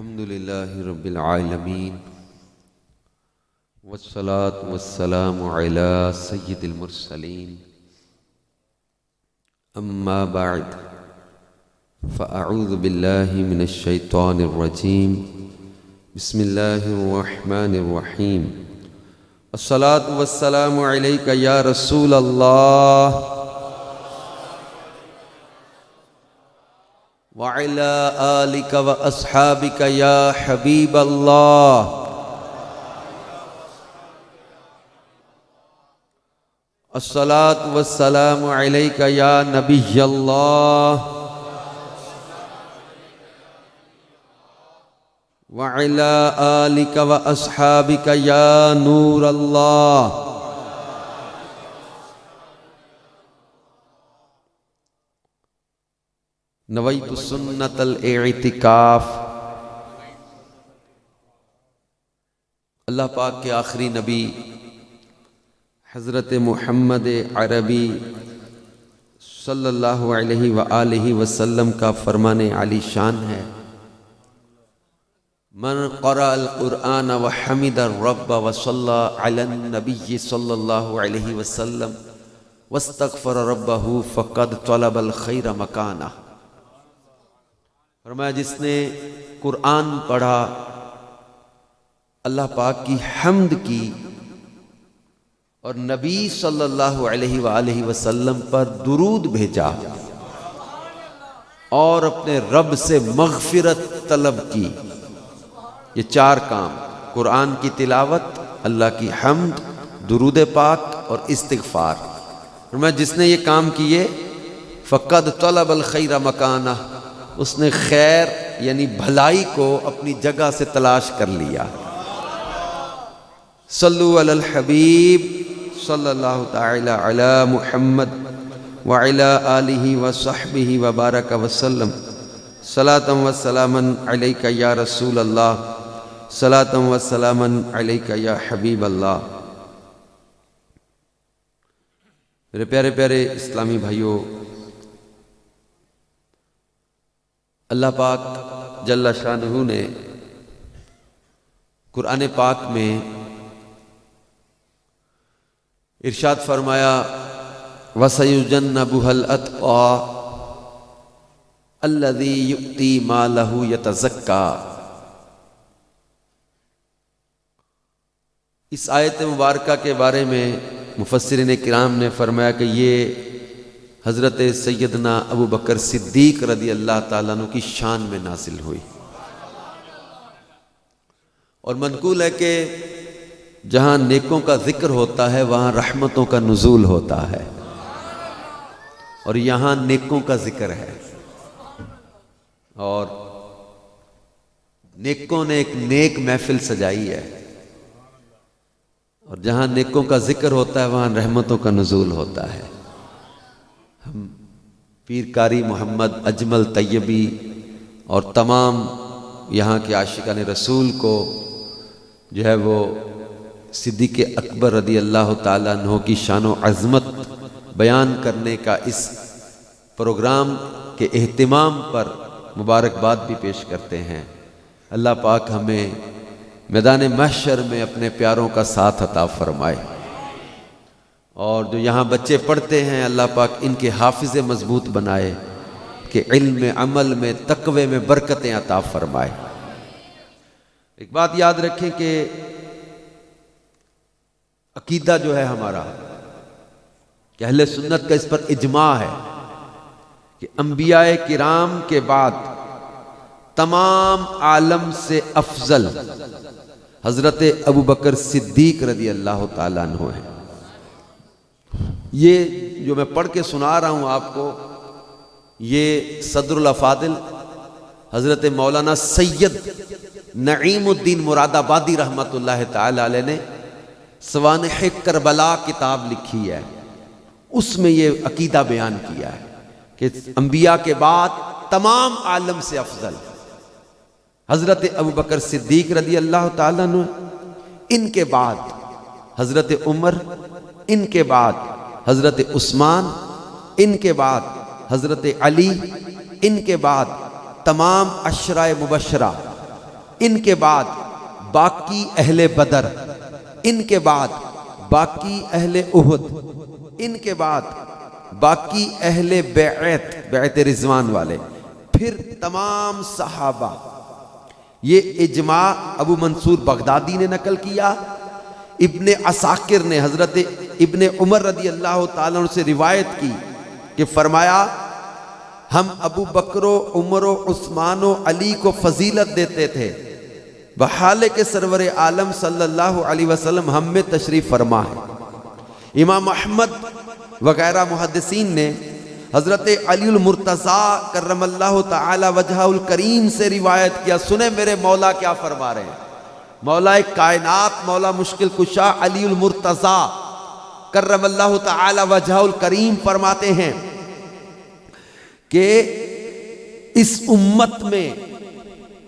अल्हम्दुलिल्लाहि रब्बिल आलमीन वस्सलातु वस्सलामु अला सय्यिदिल मुरसलीन अम्मा बअद फ़अऊज़ु बिल्लाहि मिनश शैतानिर रजीम बिस्मिल्लाहिर रहमानिर रहीम अस्सलातु वस्सलामु अलैका या रसूल अल्लाह व अला आलिका व अस्हाबिका या हबीब अल्लाह अस्सलातु वस्सलामु अलैका या नबी अल्लाह व अला आलिका व अस्हाबिका या नूर अल्लाह। नवैतु सुन्नतल इतिकाफ। अल्लाह पाक के आखिरी नबी हज़रत मुहम्मद अरबी सल्लल्लाहु अलैहि व आलिहि वसल्लम का फरमाने आली शान है, मन क़रअल क़ुरआन व हमिदर रब्ब व सल्ला अलन नबी सल्लल्लाहु अलैहि वसल्लम वस्तग़फ़र रब्बहु फ़क़द तलबल खैर मकाना। फरमाया जिसने कुरान पढ़ा, अल्लाह पाक की हम्द की और नबी सल्लल्लाहु अलैहि वसल्लम पर दुरूद भेजा और अपने रब से मग़फ़िरत तलब की, ये चार काम, कुरान की तिलावत, अल्लाह की हम्द, दुरूद पाक और इस्तिग़फ़ार। फरमाया जिसने ये काम किए, फ़क़द तलबल खैर मकाना, उसने खैर यानी भलाई को अपनी जगह से तलाश कर लिया। सल्लु अलल हबीब सल्लल्लाहु ताला अला मुहम्मद व अला आलिहि व सहबिहि व बारक वसल्लम। सलातम व सलामन अलैका या रसूल अल्लाह, सलातम व सलामन अलैका या हबीब अल्लाह। मेरे प्यारे प्यारे इस्लामी भाइयों, अल्लाह पाक जल्ला शानुहु ने कुरान पाक में इरशाद फरमाया, वसयुजन्नबुहल अत्क़ा अल्लज़ी युअती मालहु यतज़क्का। इस आयत मुबारका के बारे में मुफस्सिरीन किराम ने फरमाया कि ये हज़रत सैयदना अबू बकर सिद्दीक़ रदी अल्लाह ताला अन्हु की शान में नासिल हुई। और मनकूल है कि जहाँ नेकों का जिक्र होता है वहाँ रहमतों का नुज़ूल होता है, और यहाँ नेकों का जिक्र है और नेकों ने एक नेक महफिल सजाई है, और जहाँ नेकों का जिक्र होता है वहाँ रहमतों का नुज़ूल होता है। हम पीर कारी मोहम्मद अजमल तैयबी और तमाम यहाँ के आशिकान रसूल को जो है वो सिद्दीक़ अकबर रदी अल्लाह ताला अन्हु की शान व अज़मत बयान करने का इस प्रोग्राम के एहतिमाम पर मुबारकबाद भी पेश करते हैं। अल्लाह पाक हमें मैदान महशर में अपने प्यारों का साथ अता फरमाए, और जो यहाँ बच्चे पढ़ते हैं अल्लाह पाक इनके हाफिज़े मजबूत बनाए, कि इल्म में, अमल में, तक़वे में बरकतें अता फरमाए। एक बात याद रखें कि अकीदा जो है हमारा, कि अहले सुन्नत का इस पर इजमा है कि अंबियाए किराम के बाद तमाम आलम से अफजल हज़रत अबू बकर सिद्दीक़ रदी अल्लाह ताला अन्हु है। ये जो मैं पढ़ के सुना रहा हूँ आपको, ये सदरुल अफादिल हज़रत मौलाना सैयद नईमुद्दीन मुरादाबादी रहमतुल्लाह ताला अलैह ने सवानिह करबला किताब लिखी है, उसमें ये अकीदा बयान किया है कि अंबिया के बाद तमाम आलम से अफजल हज़रत अबू बकर सिद्दीक़ रदी अल्लाह ताला अन्हु, इनके बाद हज़रत उमर, इनके बाद हज़रत उस्मान, इनके बाद हज़रत अली, इनके बाद तमाम अशराए मुबशरा इनके बाद बाकी अहले बदर, इनके बाद बाकी अहले उहुद, इनके बाद बाकी अहले बैत, बैत रिजवान वाले, फिर तमाम सहाबा। ये इजमा अबू मंसूर बगदादी ने नकल किया, इब्ने असाकिर ने हजरत इब्ने उमर रदी अल्लाह ताला अन्हु से रिवायत की कि फरमाया हम अबू बकरो उमरो उस्मानो अली को फजीलत देते थे, बहाले के सरवर आलम सल्लल्लाहु अलैहि वसल्लम हम में तशरीफ फरमा है। इमाम अहमद वगैरह मुहद्दिसीन ने हजरत अलीउल मुर्तज़ा करमल्लाहु ताला वजहुल करीम से रिवायत किया। सुने मेरे मौला क्या फरमा रहे हैं। मौला कायनात, मौला मुश्किल कुशा अलीउल मुर्तज़ा करमल्लाहु ताला वजहुल करीम फरमाते हैं कि इस उम्मत में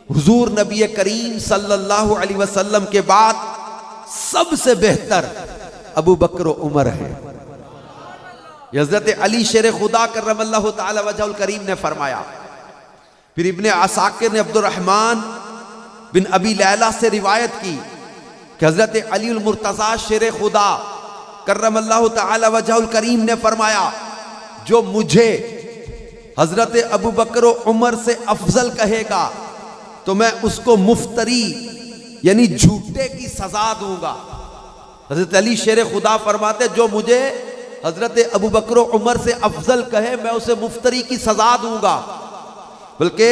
हुजूर नबी करीम सल्लल्लाहु अलैहि वसल्लम के बाद सबसे बेहतर अबू बकर व उमर है। हज़रत अली शेर खुदा करमल्लाहु ताला वजहुल करीम ने फरमाया। फिर इब्ने असाकिर ने अब्दुर्रहमान बिन अबी लैला से रिवायत की कि हज़रत अलीउल मुर्तज़ा शेर खुदा करमल्लाहु ताला वजहुल करीम ने फरमाया, जो मुझे हज़रत अबू बकर व उमर से अफजल कहेगा तो मैं उसको मुफ्तरी यानी झूठे की सजा दूंगा। हज़रत अली शेर खुदा फरमाते, जो मुझे हजरत अबू बकर उमर से अफजल कहे मैं उसे मुफ्तरी की सजा दूंगा। बल्कि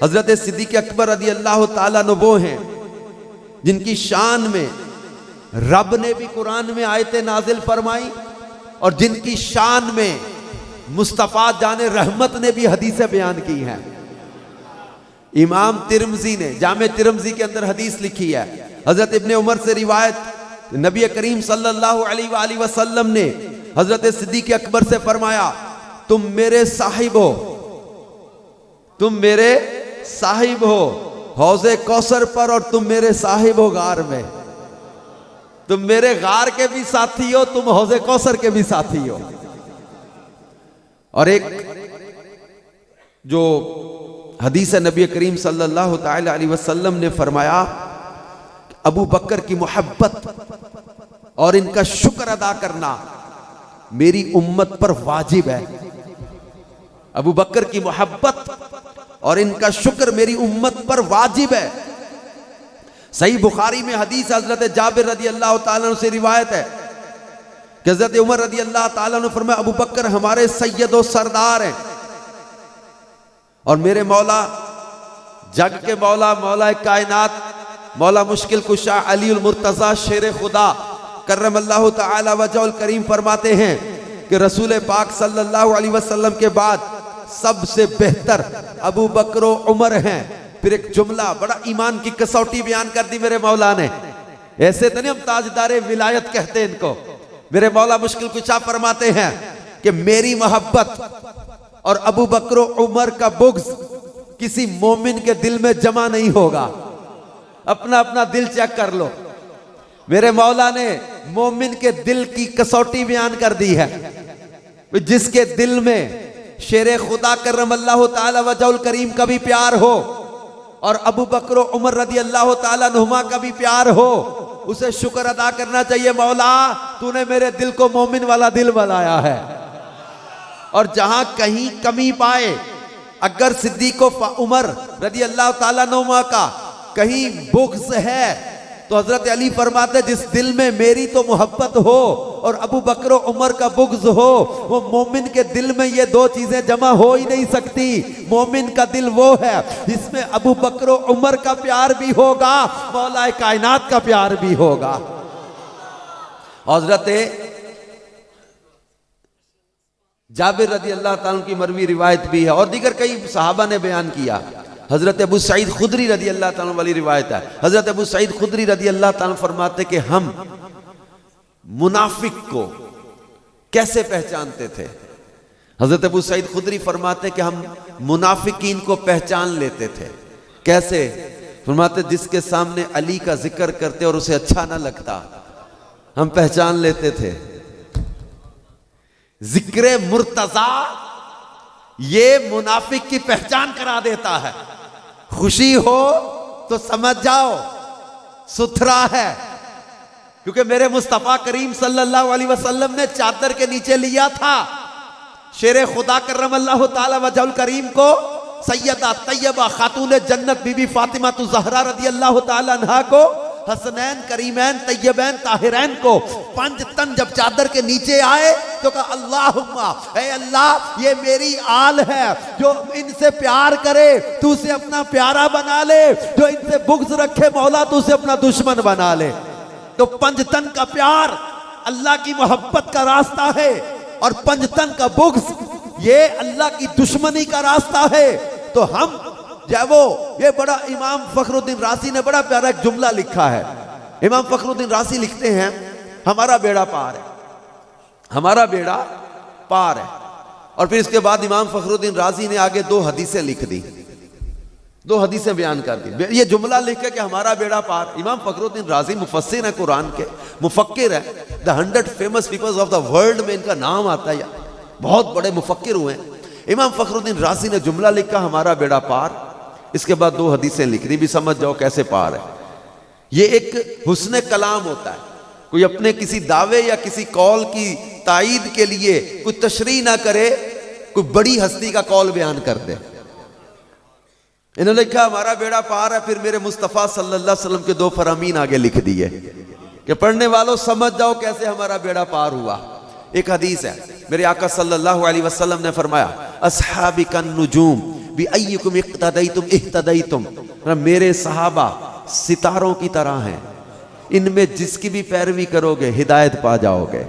हजरत सिद्दीक़ अकबर रदी अल्लाह ताला अन्हु वो हैं जिनकी शान में रब ने भी कुरान में आयतें नाजिल फरमाई और जिनकी शान में मुस्तफ़ा जाने रहमत ने भी हदीसें बयान की हैं। इमाम तिरमिज़ी ने जामे तिरमिज़ी के अंदर हदीस लिखी है। हजरत इब्ने उमर से रिवायत, नबी करीम सल्लल्लाहु अलैहि वसल्लम ने हजरत सिद्दीक़ अकबर से फरमाया, तुम मेरे साहिब हो, तुम मेरे साहिब हो हौज़े कौसर पर और तुम मेरे साहिब हो गार में। तुम मेरे गार के भी साथी हो, तुम हौज़े कौसर के भी साथी हो। और एक जो हदीस नबी करीम सल्लल्लाहु ताला अलैहि वसल्लम ने फरमाया, अबू बकर की मोहब्बत और इनका शुक्र अदा करना मेरी उम्मत पर वाजिब है। अबू बकर की मोहब्बत और इनका शुक्र मेरी उम्मत पर वाजिब है। सही बुखारी में हदीस हजरत जाबिर रदी अल्लाह ताला अन्हु से रिवायत है कि हजरत उमर रदी अल्लाह ताला अन्हु फरमाया, अबू बकर हमारे सैयद और सरदार हैं और मेरे मौला जग के मौला, मौला कायनात, मौला मुश्किल कुशा अलीउल मुर्तज़ा शेर खुदा करमल्लाहु ताला वजहुल करीम फरमाते हैं कि रसूल पाक सल्लल्लाहु अलैहि वसल्लम के बाद सबसे बेहतर अबू बकर व उमर हैं। फिर एक जुमला, बड़ा ईमान की कसौटी बयान कर दी मेरे मौला ने। ऐसे तो नहीं हम ताजदारे विलायत कहते हैं इनको। मेरे मौला मुश्किल कुशा फरमाते हैं कि मेरी मोहब्बत और अबू बकर व उमर का बुग़्ज़ किसी मोमिन के दिल में जमा नहीं होगा। अपना अपना दिल चेक कर लो। मेरे मौला ने मोमिन के दिल की कसौटी बयान कर दी है। जिसके दिल में शेर खुदा करमल्लाहु ताला वजहुल करीम का भी प्यार हो और अबू बकर व उमर रदी अल्लाह ताला अन्हुमा का भी प्यार हो, उसे शुक्र अदा करना चाहिए, मौला तूने मेरे दिल को मोमिन वाला दिल बनाया है। और जहां कहीं कमी पाए, अगर सिद्दीक़ उमर रदी अल्लाह ताला अन्हुमा का कहीं बुग़्ज़ है तो हजरत अली फरमाते, जिस दिल में मेरी तो मोहब्बत हो और अबू बकर उमर का बुग़्ज़ हो, वो मोमिन के दिल में ये दो चीजें जमा हो ही नहीं सकती। मोमिन का दिल वो है जिसमें अबू बकर उमर का प्यार भी होगा, मौला कायनात का प्यार भी होगा। हजरत जाबिर रदी अल्लाह ताला की मरवी रिवायत भी है और दीगर कई सहाबा ने बयान किया। हजरत अबू सईद खुदरी रदी अल्लाह ताला वाली रिवायत है। हजरत अबू सईद खुदरी रदी अल्लाह ताला फरमाते कि हम मुनाफिक को कैसे पहचानते थे। हजरत अबू सईद खुदरी फरमाते कि हम मुनाफिकीन को पहचान लेते थे। कैसे? फरमाते जिसके सामने अली का जिक्र करते और उसे अच्छा ना लगता, हम पहचान लेते थे। जिक्र मुर्तज़ा ये मुनाफिक की पहचान करा देता है। खुशी हो तो समझ जाओ सुथरा है, क्योंकि मेरे मुस्तफा करीम सल्लल्लाहु अलैहि वसल्लम ने चादर के नीचे लिया था शेर खुदा करमल्लाहु ताला वजहुल करीम को, सैयदा तैयबा खातून जन्नत बीबी फातिमा तु ज़हरा रदी अल्लाह ताला अन्हा को, हसनैन करीमैन तैयबैन ताहिरैन को। 5 तन जब चादर के नीचे आए तो कहा अल्लाहुम्मा, ऐ अल्लाह ये मेरी आल है, जो इनसे प्यार करे तू उसे अपना प्यारा बना ले, जो इनसे बुग़्ज़ रखे मौला तू उसे अपना दुश्मन बना ले। तो 5 तन का प्यार अल्लाह की मोहब्बत का रास्ता है, और 5 तन का बुग़्ज़ ये अल्लाह की दुश्मनी का रास्ता है। तो हम जब वो ये बड़ा इमाम फखरुद्दीन राज़ी ने बड़ा प्यारा एक जुमला लिखा है। इमाम फखरुद्दीन राज़ी लिखते हैं हमारा बेड़ा पार है, हमारा बेड़ा पार है। और फिर इसके बाद इमाम फखरुद्दीन राज़ी ने आगे 2 हदीसें लिख दी, 2 हदीसें बयान कर दी। ये जुमला लिख के कि हमारा बेड़ा पार। इमाम फखरुद्दीन राज़ी मुफस्सिर है कुरान के, मुफक्किर है, the 100 famous peoples of the world में इनका नाम आता है यार, बहुत बड़े मुफक्किर हुए हैं। इमाम फखरुद्दीन राज़ी ने जुमला लिखा हमारा बेड़ा पार, इसके बाद 2 हदीसें लिख दी, भी समझ जाओ कैसे पार है। ये एक हुस्न कलाम होता है, कोई अपने किसी दावे या किसी कौल की तायीद के लिए कोई तशरीह ना करे, कोई बड़ी हस्ती का कौल बयान कर दे। इन्होंने लिखा हमारा बेड़ा पार है, फिर मेरे मुस्तफ़ा सल्लल्लाहु अलैहि वसल्लम के 2 फरामीन आगे लिख दिए कि पढ़ने वालों समझ जाओ कैसे हमारा बेड़ा पार हुआ। एक हदीस है, मेरे आका सल्लल्लाहु अलैहि वसल्लम ने फरमाया अस्हाबी कन नुजूम बि अय्युकुम इक्तदैतुम इह्तदैतुम, मेरे सहाबा सितारों की तरह हैं, इनमें जिसकी भी पैरवी करोगे हिदायत पा जाओगे,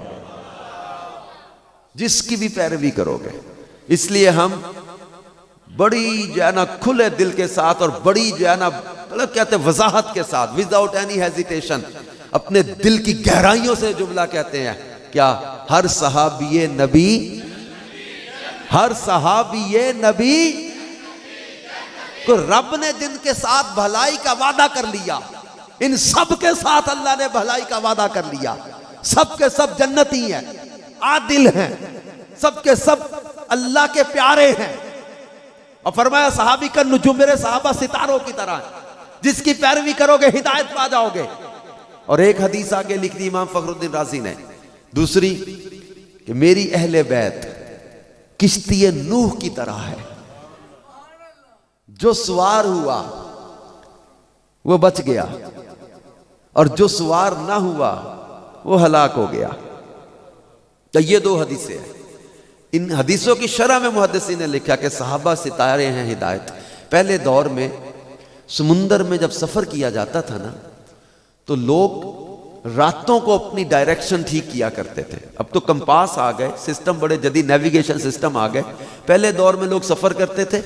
जिसकी भी पैरवी करोगे। इसलिए हम बड़ी जो है ना खुले दिल के साथ और बड़ी जो है ना मतलब कहते हैं वजाहत के साथ, विदाउट एनी हेजिटेशन, अपने दिल की गहराइयों से जुमला कहते हैं क्या, हर सहाबी नबी, हर सहाबी नबी को रब ने जिनके साथ भलाई का वादा कर लिया, इन सब के साथ अल्लाह ने भलाई का वादा कर लिया। सब के सब जन्नती हैं, आदिल हैं, सब के सब अल्लाह के प्यारे हैं। और फरमाया सहाबी का नुजूम, मेरे सहाबा सितारों की तरह, जिसकी पैरवी करोगे हिदायत पा जाओगे। और एक हदीस आगे लिख दी इमाम फखरुद्दीन राज़ी ने, दूसरी कि मेरी अहले बैत किश्ती नूह की तरह है, जो सवार हुआ वो बच गया और जो सवार ना हुआ वो हलाक हो गया। तो ये 2 हदीसें हैं। इन हदीसों की शरह में मुहद्दिसीन ने लिखा कि सहाबा सितारे हैं हिदायत। पहले दौर में समुंदर में जब सफर किया जाता था ना, तो लोग रातों को अपनी डायरेक्शन ठीक किया करते थे। अब तो कंपास आ गए, सिस्टम बड़े जदीद नेविगेशन सिस्टम आ गए। पहले दौर में लोग सफर करते थे,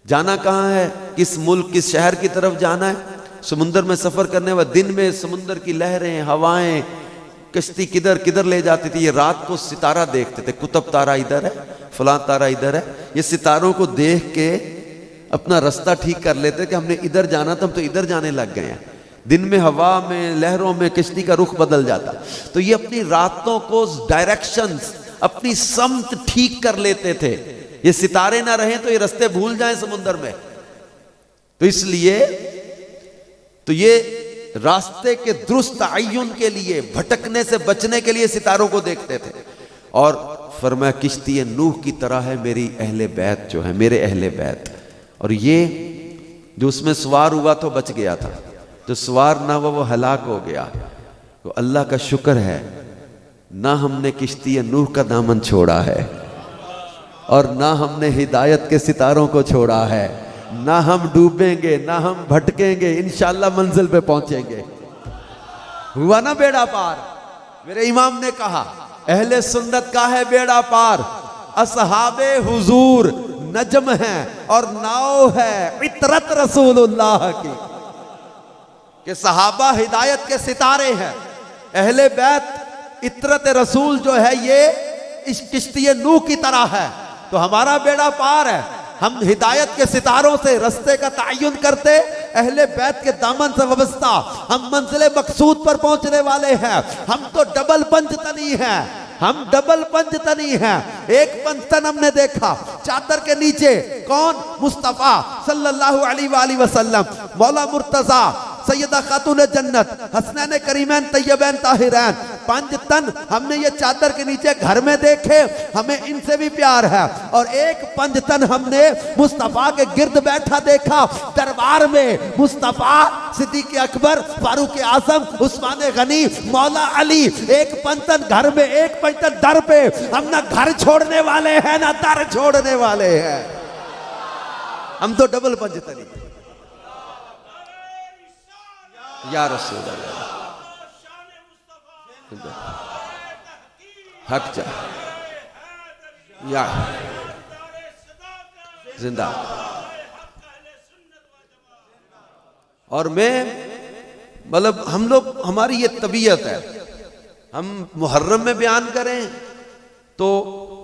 जाना कहाँ है, किस मुल्क किस शहर की तरफ जाना है, समुंदर में सफर करने वाले दिन में समुंदर की लहरें हवाएं कश्ती किधर किधर ले जाती थी। ये रात को सितारा देखते थे, कुतुब तारा इधर है, फलां तारा इधर है। ये सितारों को देख के अपना रास्ता ठीक कर लेते कि हमने इधर जाना था, हम तो इधर जाने लग गए हैं। दिन में हवा में लहरों में किश्ती का रुख बदल जाता। तो ये अपनी रातों को डायरेक्शंस, अपनी समत ठीक कर लेते थे। ये सितारे ना रहे तो ये रास्ते भूल जाएं समुंदर में। तो इसलिए तो ये रास्ते के दुरुस्त आयुन के लिए, भटकने से बचने के लिए सितारों को देखते थे। और फरमाया किश्ती नूह की तरह है मेरी अहले बैत, जो है मेरे अहले बैत। और ये जो उसमें सवार हुआ तो बच गया था, जो सवार ना हुआ वो हलाक हो गया। तो अल्लाह का शुक्र है ना हमने किश्ती नूह का दामन छोड़ा है, और ना हमने हिदायत के सितारों को छोड़ा है। ना हम डूबेंगे, ना हम भटकेंगे, इंशाअल्लाह मंजिल पे पहुंचेंगे। हुआ ना बेड़ा पार। मेरे इमाम ने कहा अहले सुन्नत का है बेड़ा पार, असहाबे हुजूर नजम है और नाव है इतरत रसूलुल्लाह की। कि सहाबा हिदायत के सितारे हैं, अहले बैत इतरत रसूल जो है ये इस किश्ती नूह की तरह है। तो हमारा बेड़ा पार है, हम हिदायत के सितारों से रास्ते का तायुन करते, अहले बैत के दामन से वाबस्ता, हम मंजिल मकसूद पर पहुंचने वाले हैं। हम तो डबल पंचतनी हैं, हम डबल पंजतनी हैं। एक पंजतन हमने देखा चादर के नीचे, कौन? मुस्तफा सल्लल्लाहु अलैहि वसल्लम, मौला मुर्तजा, सैयदा खातून जन्नत, हसनैन करीमैन तैयबैन ताहिरैन। पंजतन हमने ये चादर के नीचे घर में देखे, हमें इनसे भी प्यार है। और एक पंजतन हमने मुस्तफा के गिर्द बैठा देखा दरबार में, मुस्तफा, सिद्दीक अकबर, फारूक आजम, उस्मान गनी, मौला अली। एक पंजतन घर में, एक पंजतन दर पे। हम ना घर छोड़ने वाले हैं ना दर छोड़ने वाले हैं, हम तो डबल पंजतनी। या रसूल अल्लाह, हक जा या जिंदा। और मैं मतलब हम लोग, हमारी ये तबीयत है, हम मुहर्रम में बयान करें तो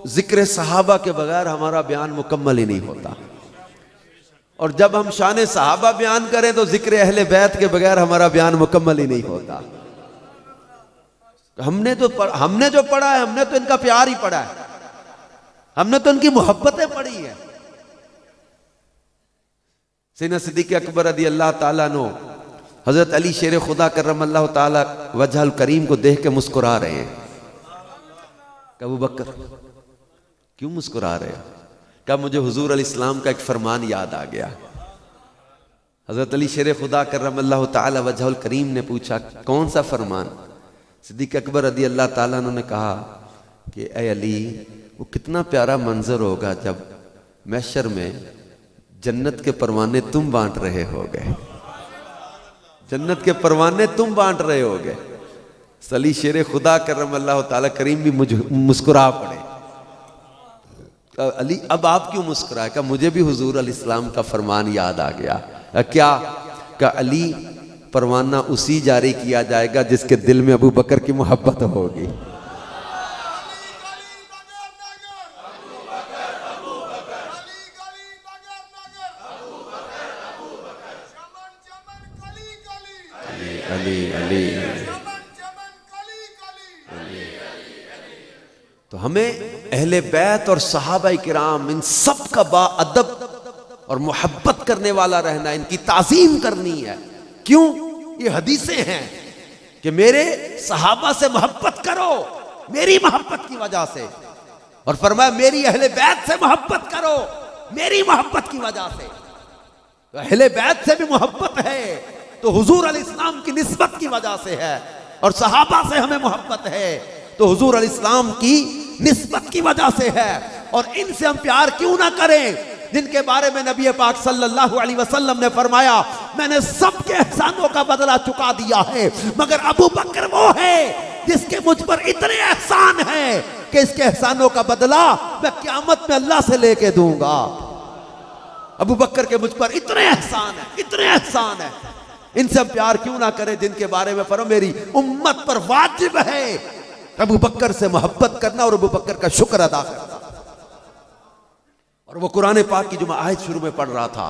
जिक्र सहाबा के बगैर हमारा बयान मुकम्मल ही नहीं होता, और जब हम शान सहाबा बयान करें तो जिक्र अहले बैत के बगैर हमारा बयान मुकम्मल ही नहीं होता। हमने जो पढ़ा है, हमने तो इनका प्यार ही पढ़ा है, हमने तो इनकी मोहब्बतें पढ़ी है। सैयदना सिद्दीक अकबर रज़ी अल्लाह ताला अन्हु हजरत अली शेर खुदा करमल्लाहु ताला वजहल करीम को देख के मुस्कुरा रहे हैं। अबू बकर क्यों मुस्कुरा रहे हो? क्या? मुझे हुजूर अल इस्लाम का एक फरमान याद आ गया। हजरत अली शेर खुदा करमल्लाहु ताला वजहल करीम ने पूछा, कौन सा फरमान? सिद्दीक अकबर रज़ी अल्लाह ताला अन्हु ने कहा कि ए अली, वो कितना प्यारा मंजर होगा जब महशर में जन्नत के परवाने तुम बांट रहे होगे, जन्नत के परवाने तुम बांट रहे होगे। अली शेर खुदा करमल्लाहु ताला करीम भी मुस्कुरा पड़े। अली, अब आप क्यों मुस्कुराए? का मुझे भी हुजूर अल इस्लाम का फरमान याद आ गया। क्या? का अली, परवाना उसी जारी किया जाएगा जिसके दिल में अबू बकर की मोहब्बत होगी। अली अली तो हमें अहले बैत और सहाबा किराम, इन सब का बाअदब और मोहब्बत करने वाला रहना, इनकी ताजीम करनी है। क्यों? ये हदीसें हैं कि मेरे सहाबा से मोहब्बत करो मेरी मोहब्बत की वजह से, और फरमाया मेरी अहले बैत से मोहब्बत करो मेरी मोहब्बत की वजह से। तो अहले बैत से भी मोहब्बत है तो हुजूर अल इस्लाम की निस्बत की वजह से है, और सहाबा से हमें मोहब्बत है तो हुजूर अल इस्लाम की निस्बत की वजह से है। और इनसे हम प्यार क्यों ना करें जिनके बारे में नबी पाक सल्लल्लाहु अलैहि वसल्लम ने फरमाया, मैंने सबके एहसानों का बदला चुका दिया है, मगर अबू बकर वो है जिसके मुझ पर इतने एहसान हैं कि इसके एहसानों का बदला मैं क़यामत में अल्लाह से लेके दूंगा। अबू बकर के मुझ पर इतने एहसान है, इतने एहसान है। इनसे हम प्यार क्यों ना करें जिनके बारे में फरमा मेरी उम्मत पर वाजिब है अबू बकर से मोहब्बत करना और अबू बकर का शुक्र अदा करना। और वो कुरान पाक की जो मैं आयत शुरू में पढ़ रहा था,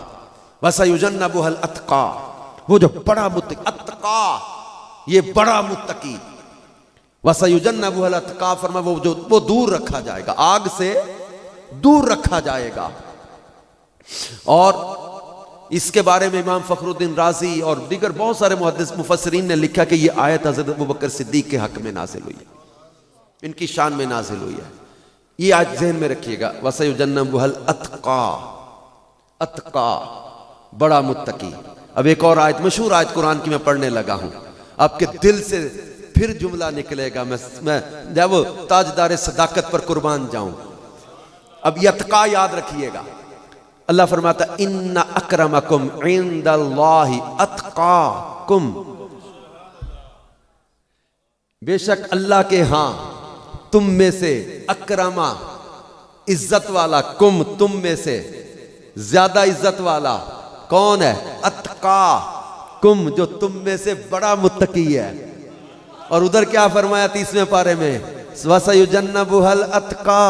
वसयुजन्नबुहुल अत्का, वो जो बड़ा मुत्तकी, अत्का ये बड़ा मुत्तकी, वसयुजन्नबुहुल अत्का फरमा वो दूर रखा जाएगा, आग से दूर रखा जाएगा। और इसके बारे में इमाम फखरुद्दीन राजी और दीगर बहुत सारे मुहद्दिस मुफस्सिरीन ने लिखा कि ये आयत हज़रत अबू बकर सिद्दीक के हक में नाजिल हुई है, इनकी शान में नाजिल हुई है। ये आज ज़हन में रखिएगा, वसयुजन्नबुहुल अत्का, अत्का बड़ा मुत्तकी। अब एक और आयत, मशहूर आयत कुरान की मैं पढ़ने लगा हूं, आपके दिल से फिर जुमला निकलेगा, मैं जब वो ताजदार सदाकत पर कुर्बान जाऊं। अब ये अत्का याद रखिएगा। अल्लाह फरमाता इन्ना अक्रमकुम इंदल्लाहि अत्काकुम, बेशक अल्लाह के हां तुम में से, अक्रमा इज्जत वाला, कुम तुम में से ज्यादा इज्जत वाला कौन है? अत्का कुम, जो तुम में से बड़ा मुत्तकी है। और उधर क्या फरमाया 30वें पारे में, वसयुजन्नबुहुल अत्का,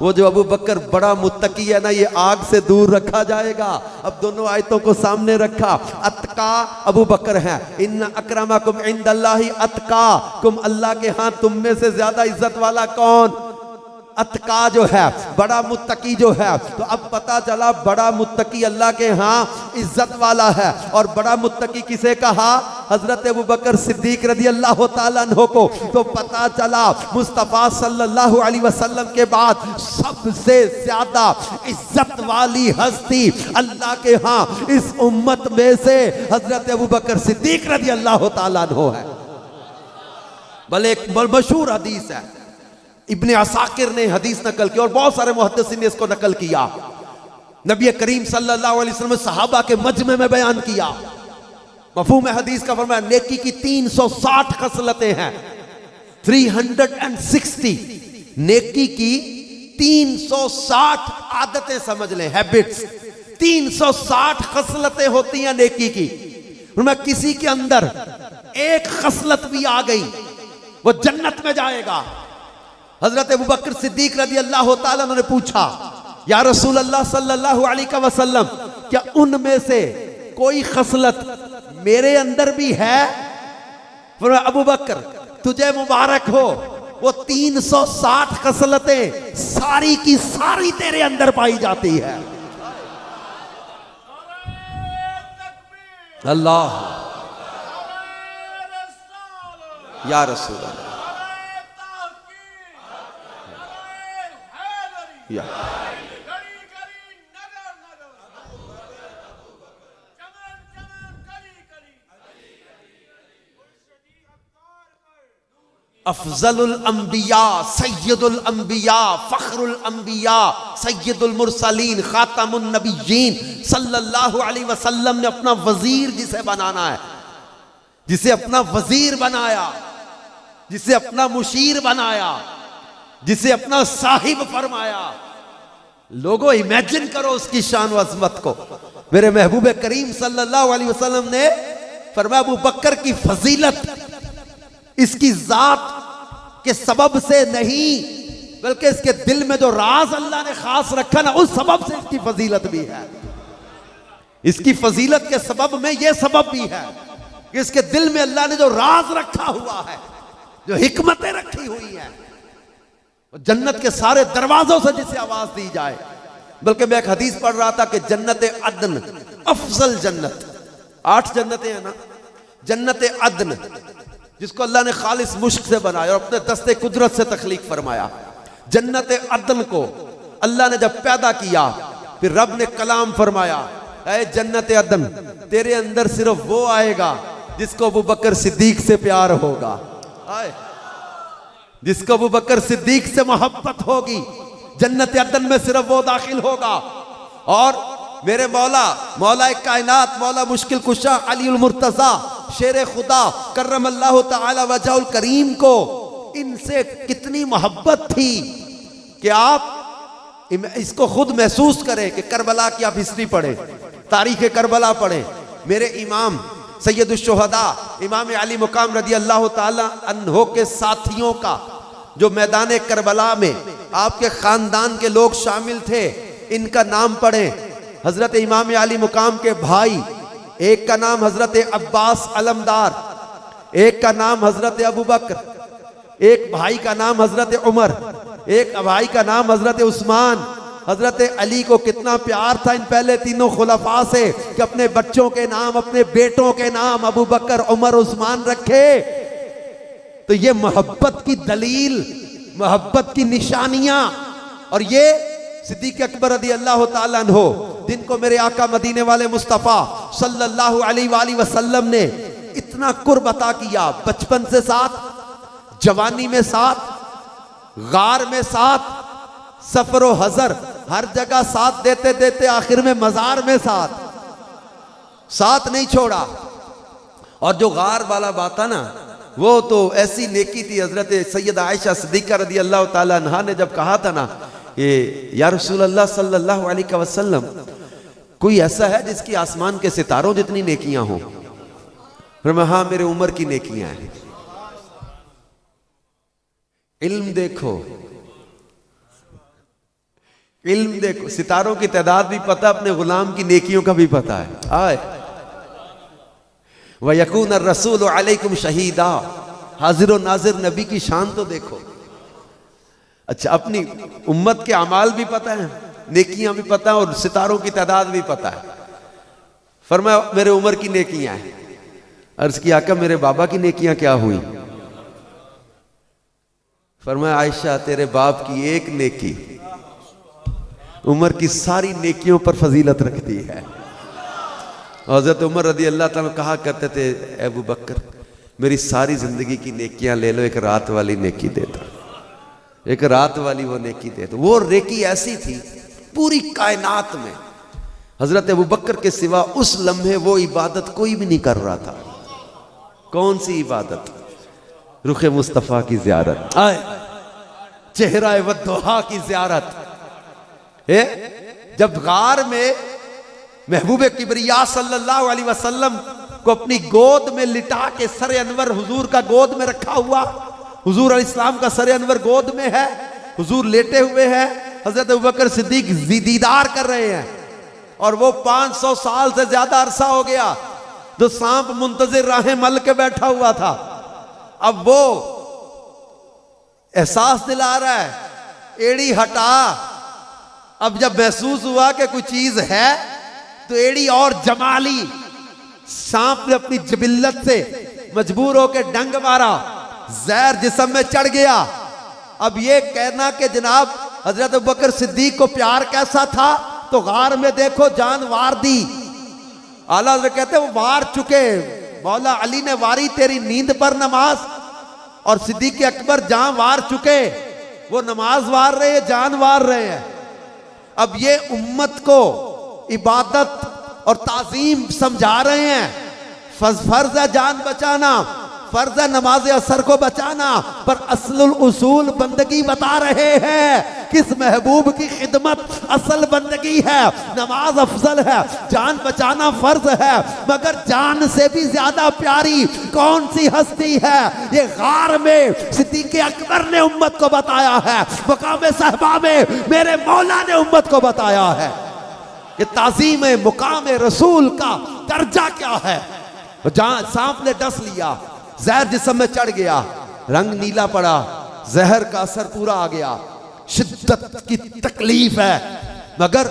वो जो अबू बकर बड़ा मुत्तकी है ना, ये आग से दूर रखा जाएगा। अब दोनों आयतों को सामने रखा। अतका अबू बकर है, इन्ना अक्रमकुम इंदल्लाहि अतकाकुम, अल्लाह के हाथ तुम में से ज्यादा इज्जत वाला कौन? अतका जो है, बड़ा मुत्तकी जो है। तो अब पता चला बड़ा मुत्तकी अल्लाह के यहाँ इज्जत वाला है। और बड़ा मुत्तकी किसे कहा? हजरत अबू बकर सिद्दीक रज़ी अल्लाह ताला अन्हु को। तो पता चला मुस्तफ़ा सल्लल्लाहु अलैहि वसल्लम के बाद सबसे ज्यादा इज्जत वाली हस्ती अल्लाह के यहाँ इस उम्मत में से हजरत अबू बकर सिद्दीक रज़ी अल्लाह ताला अन्हु है। भले एक मशहूर हदीस है, इब्ने असाकिर ने हदीस नकल की और बहुत सारे मुहद्दिसीन ने इसको नकल किया। नबी करीम सल्लल्लाहु अलैहि वसल्लम सहाबा के मजमे में बयान किया। मफहूम हदीस का फरमाया, नेकी की 360 खसलतें हैं, 360 नेकी की 360 आदतें समझ लें, हैबिट्स। 360 खसलतें होती हैं नेकी की। फरमाया किसी के अंदर एक खसलत भी आ गई वो जन्नत में जाएगा। हजरत अबू बकर सिद्दीक रज़ी अल्लाह ताला ने पूछा, या रसूल अल्लाह सल्लल्लाहु अलैहि वसल्लम, क्या उनमें से कोई खसलत मेरे अंदर भी है? फरमाया अबू बकर तुझे मुबारक हो, वो 360 खसलतें सारी की सारी तेरे अंदर पाई जाती है। अल्लाह या रसूल अल्लाह या अफजलुल अंबिया सय्यदुल अंबिया फखरुल अंबिया सय्यदुल मुरसलीन खातमुन नबिय्यीन सल्लल्लाहु अलैहि वसल्लम ने अपना वजीर जिसे बनाना है, जिसे अपना वजीर बनाया, जिसे अपना मुशीर बनाया, जिसे अपना साहिब फरमाया। लोगों इमेजिन करो उसकी शान व अज़मत को। मेरे महबूब करीम सल्लल्लाहु अलैहि वसल्लम ने फरमाया अबू बकर की फजीलत इसकी जात के सबब से नहीं, बल्कि इसके दिल में जो राज अल्लाह ने खास रखा ना, उस सबब से इसकी फजीलत भी है। इसकी फजीलत के सबब में यह सबब भी है कि इसके दिल में अल्लाह ने जो राज रखा हुआ है, जो हिकमतें रखी हुई हैं, जन्नत के सारे दरवाजों से जिसे आवाज दी जाए। बल्कि मैं एक हदीस पढ़ रहा था कि जन्नत अदन अफजल जन्नत, 8 जन्नतें हैं ना, जन्नत अदन जिसको अल्लाह ने खालिस मुश्क से बनाया और अपने दस्ते कुदरत से तख्लीक फरमाया। जन्नत अदन को अल्लाह ने जब पैदा किया, फिर रब ने कलाम फरमाया, ऐ जन्नत अदन तेरे अंदर सिर्फ वो आएगा जिसको अबू बकर सिद्दीक से प्यार होगा, जिसको अबू बकर सिद्दीक से मोहब्बत होगी, जन्नत अदन में सिर्फ वो दाखिल होगा। और मेरे मौला मौला कायनात मौला मुश्किल कुशा अलीउल मुर्तजा शेर खुदा कर्रमल्लाहु तआला वजहुल करीम को इनसे कितनी मोहब्बत थी कि आप इसको खुद महसूस करें कि करबला की आप हिस्ट्री पढ़ें, तारीख करबला पढ़ें। मेरे इमाम सैयदुश शुहदा इमाम अली मुकाम रज़ी अल्लाह ताला अन्हो के साथियों का जो मैदान करबला में आपके खानदान के लोग शामिल थे, इनका नाम पढ़ें। हजरत इमाम अली मुकाम के भाई, एक का नाम हजरत अब्बास अलमदार, एक का नाम हजरत अबू बकर, एक भाई का नाम हजरत उमर, एक भाई का नाम हजरत उस्मान। हजरत अली को कितना प्यार था इन पहले तीनों खुलफा से कि अपने बच्चों के नाम, अपने बेटों के नाम अबू बकर, उमर, उस्मान रखे। तो ये मोहब्बत की दलील, मोहब्बत की निशानियां। और ये सिद्दीक अकबर रज़ी अल्लाह ताला अन्हो जिनको मेरे आका मदीने वाले मुस्तफ़ा सल्लल्लाहु अलैहि वसल्लम ने इतना कुर्ब अता किया, बचपन से साथ, जवानी में साथ, गार में साथ, सफर व हजर हर जगह साथ देते देते आखिर में मजार में साथ नहीं छोड़ा। और जो गार वाला बात था ना, वो तो ऐसी नेकी थी। हजरत सैयदा आयशा सिद्दीका रज़ी अल्लाह ताला अन्हा ने जब कहा था ना, ये या रसूल अल्लाह सल्लल्लाहु अलैहि वसल्लम, कोई ऐसा है जिसकी आसमान के सितारों जितनी नेकियां हों? फिर हाँ, मेरे उम्र की नेकियां हैं। इल्म देखो, इल्म देखो, सितारों की तादाद भी पता, अपने गुलाम की नेकियों का भी पता है। आए व यकून रसूल अलैकुम शहीदा, हाजिर और नाजिर नबी की शान तो देखो। अच्छा, अपनी उम्मत के अमाल भी पता है, नेकियां भी पता है, और सितारों की तादाद भी पता है। फरमाया मेरे उमर की नेकियां हैं। अर्ज की आका मेरे बाबा की नेकियां क्या हुई? फरमाया आयशा तेरे बाप की एक नेकी उमर की सारी नेकियों पर फजीलत रखती है। हज़रत उमर रज़ी अल्लाह ताला कहा करते थे, अबू बकर मेरी सारी जिंदगी की नेकियां ले लो, एक रात वाली नेकी दे दो, एक रात वाली वो नेकी दे दो। वो नेकी ऐसी थी पूरी कायनात में हजरत अबू बकर के सिवा उस लम्हे वो इबादत कोई भी नहीं कर रहा था। कौन सी इबादत? रुखे मुस्तफ़ा की ज़ियारत, चेहरा वद्दुहा की ज़ियारत। जब गार में महबूब किबरिया सल्लल्लाहु अलैहि वसल्लम को अपनी गोद में लिटा के सर अनवर हुजूर का गोद में रखा हुआ, हुजूर अलैहिस्सलाम का सर अनवर गोद में है, हुजूर लेटे हुए हैं, हजरत अबू बकर सिद्दीक दीदार कर रहे हैं, और वो 500 साल से ज्यादा अरसा हो गया जो सांप मुंतजिर राहें मल के बैठा हुआ था। अब वो एहसास दिला रहा है, एड़ी हटा। अब जब महसूस हुआ कि कोई चीज है तो एड़ी और जमा ली। सांप ने अपनी जबिल्लत से मजबूर होकर डंग मारा, जहर जिस्म में चढ़ गया। अब ये कहना कि जनाब हजरत अबू बकर सिद्दीक को प्यार कैसा था, तो गार में देखो जान वार दी। आला हज़रत कहते वो वार चुके, मौला अली ने वारी तेरी नींद पर नमाज, और सिद्दीक अकबर जान वार चुके, वो नमाज वार रहे हैं, जान वार रहे हैं। अब ये उम्मत को इबादत और ताजीम समझा रहे हैं। फर्ज है जान बचाना, फर्ज है नमाज असर को बचाना, पर असलुल उसूल बंदगी बता रहे हैं। किस महबूब की खिदमत असल बंदगी है, नमाज अफजल है, जान बचाना फर्ज है, मगर जान से भी ज्यादा प्यारी कौन सी हस्ती है? ये गार में सिद्दीक अकबर ने उम्मत को बताया है, मकाम सहबा में मेरे मौला ने उम्मत को बताया है कि ताजीम मुकाम रसूल का दर्जा क्या है। जहां सांप ने डस लिया, जहर जिस्म में चढ़ गया, रंग नीला पड़ा, जहर का असर पूरा आ गया, शिद्दत की तकलीफ है, मगर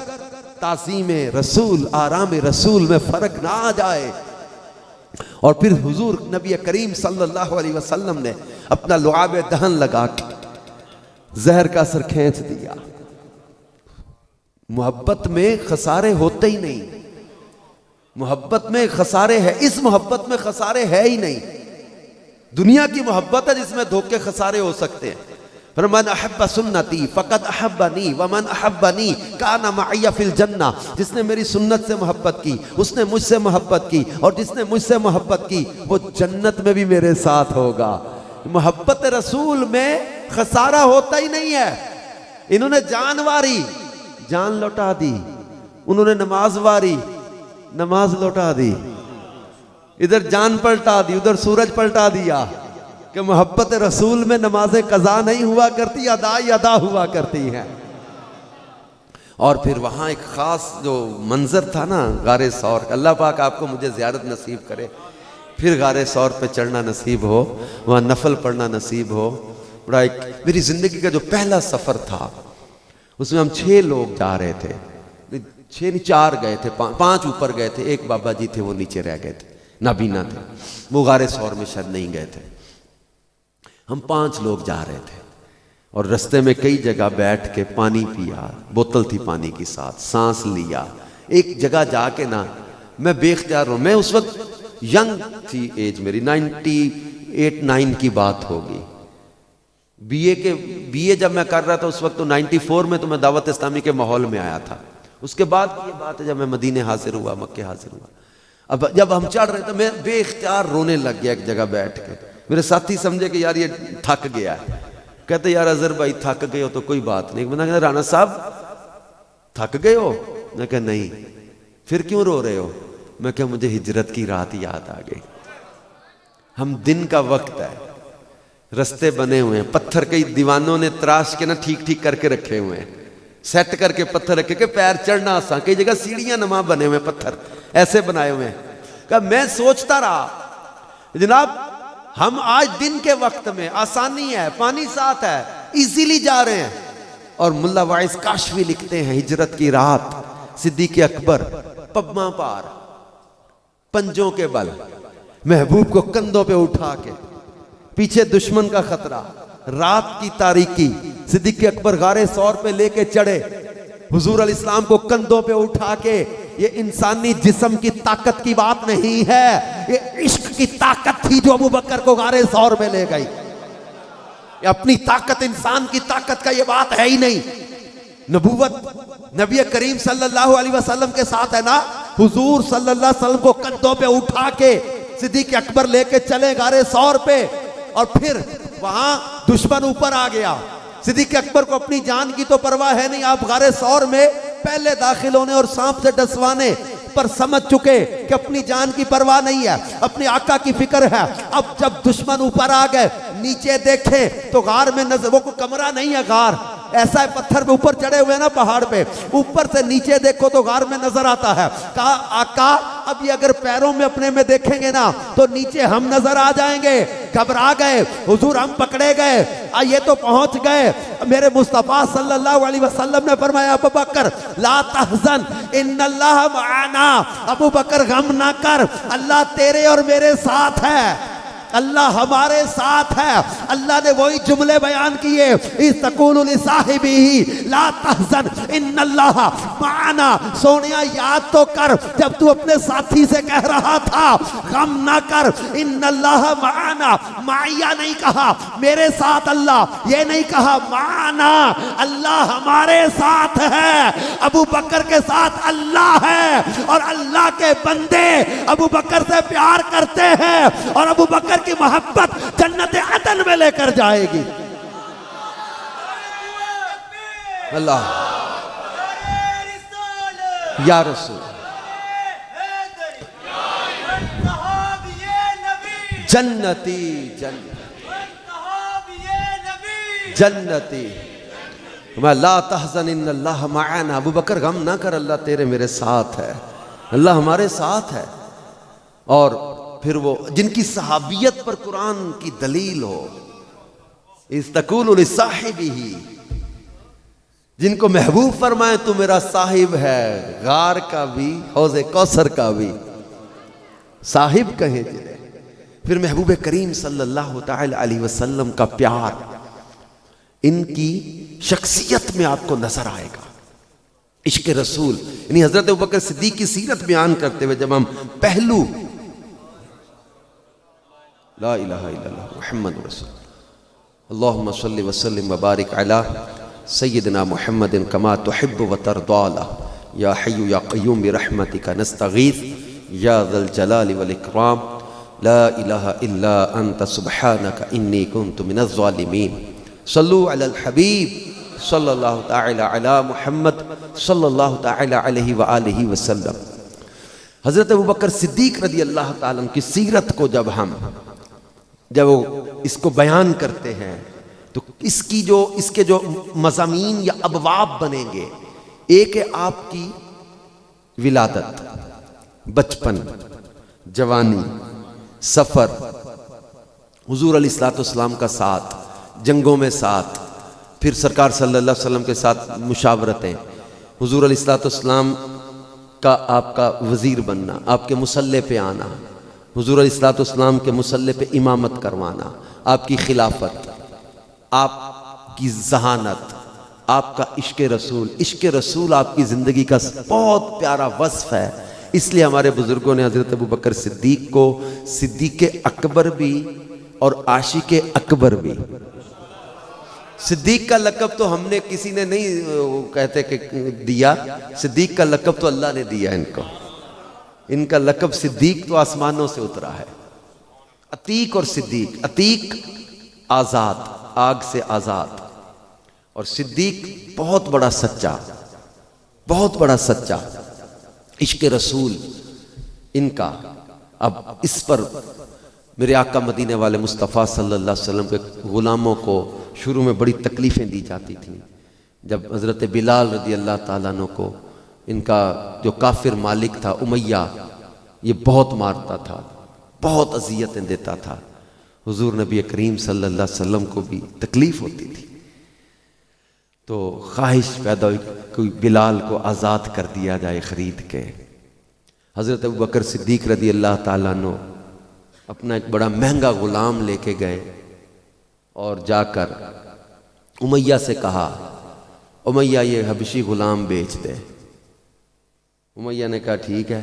ताज़ीम रसूल, आराम रसूल में फर्क ना आ जाए। और फिर हुजूर नबी करीम सल्लल्लाहु अलैहि वसल्लम ने अपना लुआब दहन लगा के जहर का असर खींच दिया। मोहब्बत में खसारे होते ही नहीं, मोहब्बत में खसारे है, इस मोहब्बत में खसारे है ही नहीं। दुनिया की मोहब्बत है जिसमें धोखे खसारे हो सकते हैं। मन अहब्ब सुन्नती फ़क़द अहब्बनी व मन अहब्बनी काना मअय्या फिल जन्ना। जिसने मेरी सुन्नत से मोहब्बत की उसने मुझसे मोहब्बत की, और जिसने मुझसे मोहब्बत की वो जन्नत में भी मेरे साथ होगा। मोहब्बत रसूल में खसारा होता ही नहीं है। इन्होंने जान वारी, जान लौटा दी, उन्होंने नमाज वारी, नमाज लौटा दी, इधर जान पलटा दी, उधर सूरज पलटा दिया। कि मोहब्बत रसूल में नमाजें कज़ा नहीं हुआ करती, अदा हुआ करती हैं। और फिर वहाँ एक ख़ास जो मंजर था ना गारे सौर, अल्लाह पाक आपको मुझे ज़ियारत नसीब करे, फिर गारे सौर पे चढ़ना नसीब हो, वहाँ नफल पढ़ना नसीब हो। बड़ा एक मेरी ज़िंदगी का जो पहला सफ़र था उसमें हम 6 लोग जा रहे थे, 6 नहीं 4 गए थे, 5 ऊपर गए थे, एक बाबा जी थे वो नीचे रह गए थे, नाबीना थे, वो गारे सौर में शायद नहीं गए थे। हम 5 लोग जा रहे थे और रास्ते में कई जगह बैठ के पानी पिया, बोतल थी पानी की साथ, सांस लिया। एक जगह जाके ना मैं बेख्तियार हूँ, मैं उस वक्त यंग थी एज मेरी, 98-9 की बात होगी। बीए जब मैं कर रहा था उस वक्त, तो 94 में तो मैं दावत इस्लामी के माहौल में आया था। उसके बाद की ये बात है जब मैं मदीने हाजिर हुआ, मक्के हाजिर हुआ। अब जब हम चढ़ रहे थे मैं बेख्तियार रोने लग गया एक जगह बैठ के। मेरे साथी समझे कि यार ये थक गया है। कहते यार अजहर भाई थक गए हो तो कोई बात नहीं। मैंने कहा राना साहब थक गए हो? मैं कहा नहीं। फिर क्यों रो रहे हो? मैं कहा मुझे हिजरत की रात याद आ गई। हम दिन का वक्त है, रास्ते बने हुए हैं, पत्थर कई दीवानों ने तराश के ना ठीक ठीक करके रखे हुए हैं, सेट करके पत्थर रखे के पैर चढ़ना आसान, कई जगह सीढ़ियां नमा बने हुए पत्थर ऐसे बनाए हुए हैं। कहा मैं सोचता रहा जनाब हम आज दिन के वक्त में आसानी है, पानी साथ है, इजीली जा रहे हैं। और मुल्ला वाइस काशवी लिखते हैं हिजरत की रात सिद्दीक अकबर पब्बा पार पंजों के बल महबूब को कंधों पे उठा के, पीछे दुश्मन का खतरा, रात की तारीकी, सिद्दीक अकबर गारे सौर पे लेके चढ़े, हुजूर अल इस्लाम को कंधों पे उठा के। ये इंसानी जिस्म की ताकत की बात नहीं है, ये इश्क की ताकत थी जो अबू बकर को गारे सौर में ले गई। अपनी ताकत, इंसान की ताकत का ये बात है ही नहीं। नबूवत नबी करीम सल्लल्लाहु अलैहि वसल्लम के साथ है ना, हुजूर सल्लल्लाहु अलैहि वसल्लम को कंधों पे उठा के सिद्दीक अकबर लेके चले गारे सौर पे, और फिर वहां दुश्मन ऊपर आ गया। सिद्दीक अकबर को अपनी जान की तो परवाह है नहीं, आप गारे सौर में पहले दाखिल होने और सांप से डसवाने पर समझ चुके कि अपनी जान की परवाह नहीं है, अपने आका की फिक्र है। अब जब दुश्मन ऊपर आ गए, नीचे देखे तो गार में नजर, वो कोई कमरा नहीं है, गार ऐसा है, पत्थर पे ऊपर चढ़े हुए ना पहाड़ पे, ऊपर से नीचे देखो तो गार में नजर आता है। कहा आका अब ये अगर पैरों में अपने में देखेंगे ना तो नीचे हम नजर आ जाएंगे। घबरा गए हुजूर, हम पकड़े गए, ये तो पहुंच गए। मेरे मुस्तफा सल्लल्लाहु अलैहि वसल्लम ने फरमाया अबू बकर ला तहज़न इन्नल्लाह माना, अबू बकर गम ना कर, अल्लाह तेरे और मेरे साथ है, अल्लाह हमारे साथ है। अल्लाह ने वही जुमले बयान किए, इस तक़ूलु लिसाहिबिही ला तहज़न इन्नल्लाह माना। सोनिया याद तो कर जब तू अपने साथी से कह रहा था गम ना कर, इन्नल्लाह माना, माया नहीं कहा मेरे साथ अल्लाह, ये नहीं कहा माना, अल्लाह हमारे साथ है। अबू बकर के साथ अल्लाह है और अल्लाह के बंदे अबू बकर से प्यार करते हैं और अबू बकर की मोहब्बत जन्नत अदन में लेकर जाएगी। अल्लाह या रसूल जन्नती जन्नती मैं ला तहज़न इन्नल्लाह माअना, अबू बकर गम ना कर, अल्लाह तेरे मेरे साथ है, अल्लाह हमारे साथ है। और फिर वो जिनकी सहाबियत पर कुरान की दलील हो, इस तक़ूलु लिसाहिबिही, जिनको महबूब फरमाए तू मेरा साहिब है, गार का भी हौज़े कौसर का भी साहिब कहे जिन्हें। फिर महबूब करीम सल्लल्लाहु ताला अलैहि वसल्लम का प्यार इनकी शख्सियत में आपको नजर आएगा। इश्क रसूल यानी हजरत अबू बकर सिद्दीक की सीरत बयान करते हुए जब हम पहलू ला इलाहा इल्लल्लाह मुहम्मद रसूल अल्लाहुम्मा सल्लि व सल्लिम व बारिक अला सय्यिदिना मुहम्मदिन कमा तुहिब्बु व तर्दा या हय्यु या क़य्यूम बिरहमतिका नस्तगीथ या ज़ल जलाली वल इकराम ला इलाहा इल्ला अंत सुब्हानका इन्नी कुन्तु मिनज़ ज़ालिमीन। सल्लु अलल हबीब सल्लल्लाहु तआला अला मुहम्मद सल्लल्लाहु तआला अलैहि व आलिहि वसल्लम। हज़रत अबू बकर सिद्दीक रज़ी अल्लाह ताला की सीरत को जब वो इसको बयान करते हैं तो इसके जो मज़ामीन या अबवाब बनेंगे, एक है आपकी विलादत, बचपन, जवानी, सफ़र, हुजूर अलैहिस्सलाम का साथ, जंगों में साथ, फिर सरकार सल्लल्लाहु अलैहि वसल्लम के साथ मुशावरतें, हुजूर अलैहिस्सलाम का आपका वज़ीर बनना, आपके मुसल्ले पे आना, हुजूर अलैहिस्सलाम के मुसल्ले पे इमामत करवाना, आपकी खिलाफत, आपकी जहानत, आपका इश्क रसूल आपकी ज़िंदगी का बहुत प्यारा वस्फ है। इसलिए हमारे बुजुर्गों ने हज़रत अबू बकर सिद्दीक को सिद्दीक अकबर भी और आशिक अकबर भी, सिद्दीक का लक़ब तो हमने किसी ने नहीं कहते कि दिया, सिद्दीक का लक़ब तो अल्लाह ने दिया इनको। इनका लक़ब सिद्दीक तो आसमानों से उतरा है। अतीक और सिद्दीक, अतीक आज़ाद, आग से आज़ाद, और सिद्दीक बहुत बड़ा सच्चा, बहुत बड़ा सच्चा इश्क रसूल इनका। अब इस पर मेरे आका मदीने वाले मुस्तफ़ा सल्लल्लाहु अलैहि वसल्लम के ग़ुलामों को शुरू में बड़ी तकलीफ़ें दी जाती थीं। जब हज़रत बिलाल रज़ी अल्लाह ताला अन्हु को इनका जो काफिर मालिक था उमैया, ये बहुत मारता था, बहुत अजियतें देता था, हुजूर नबी करीम सल्लल्लाहु अलैहि वसल्लम को भी तकलीफ होती थी। तो ख्वाहिश पैदा हुई कोई बिलाल को आज़ाद कर दिया जाए खरीद के। हज़रत अबू बकर सिद्दीक रज़ी अल्लाह ताला अन्हु अपना एक बड़ा महंगा गुलाम लेके गए और जाकर उमैया से कहा, उमैया ये हबशी गुलाम बेच दे। उमैया ने कहा ठीक है,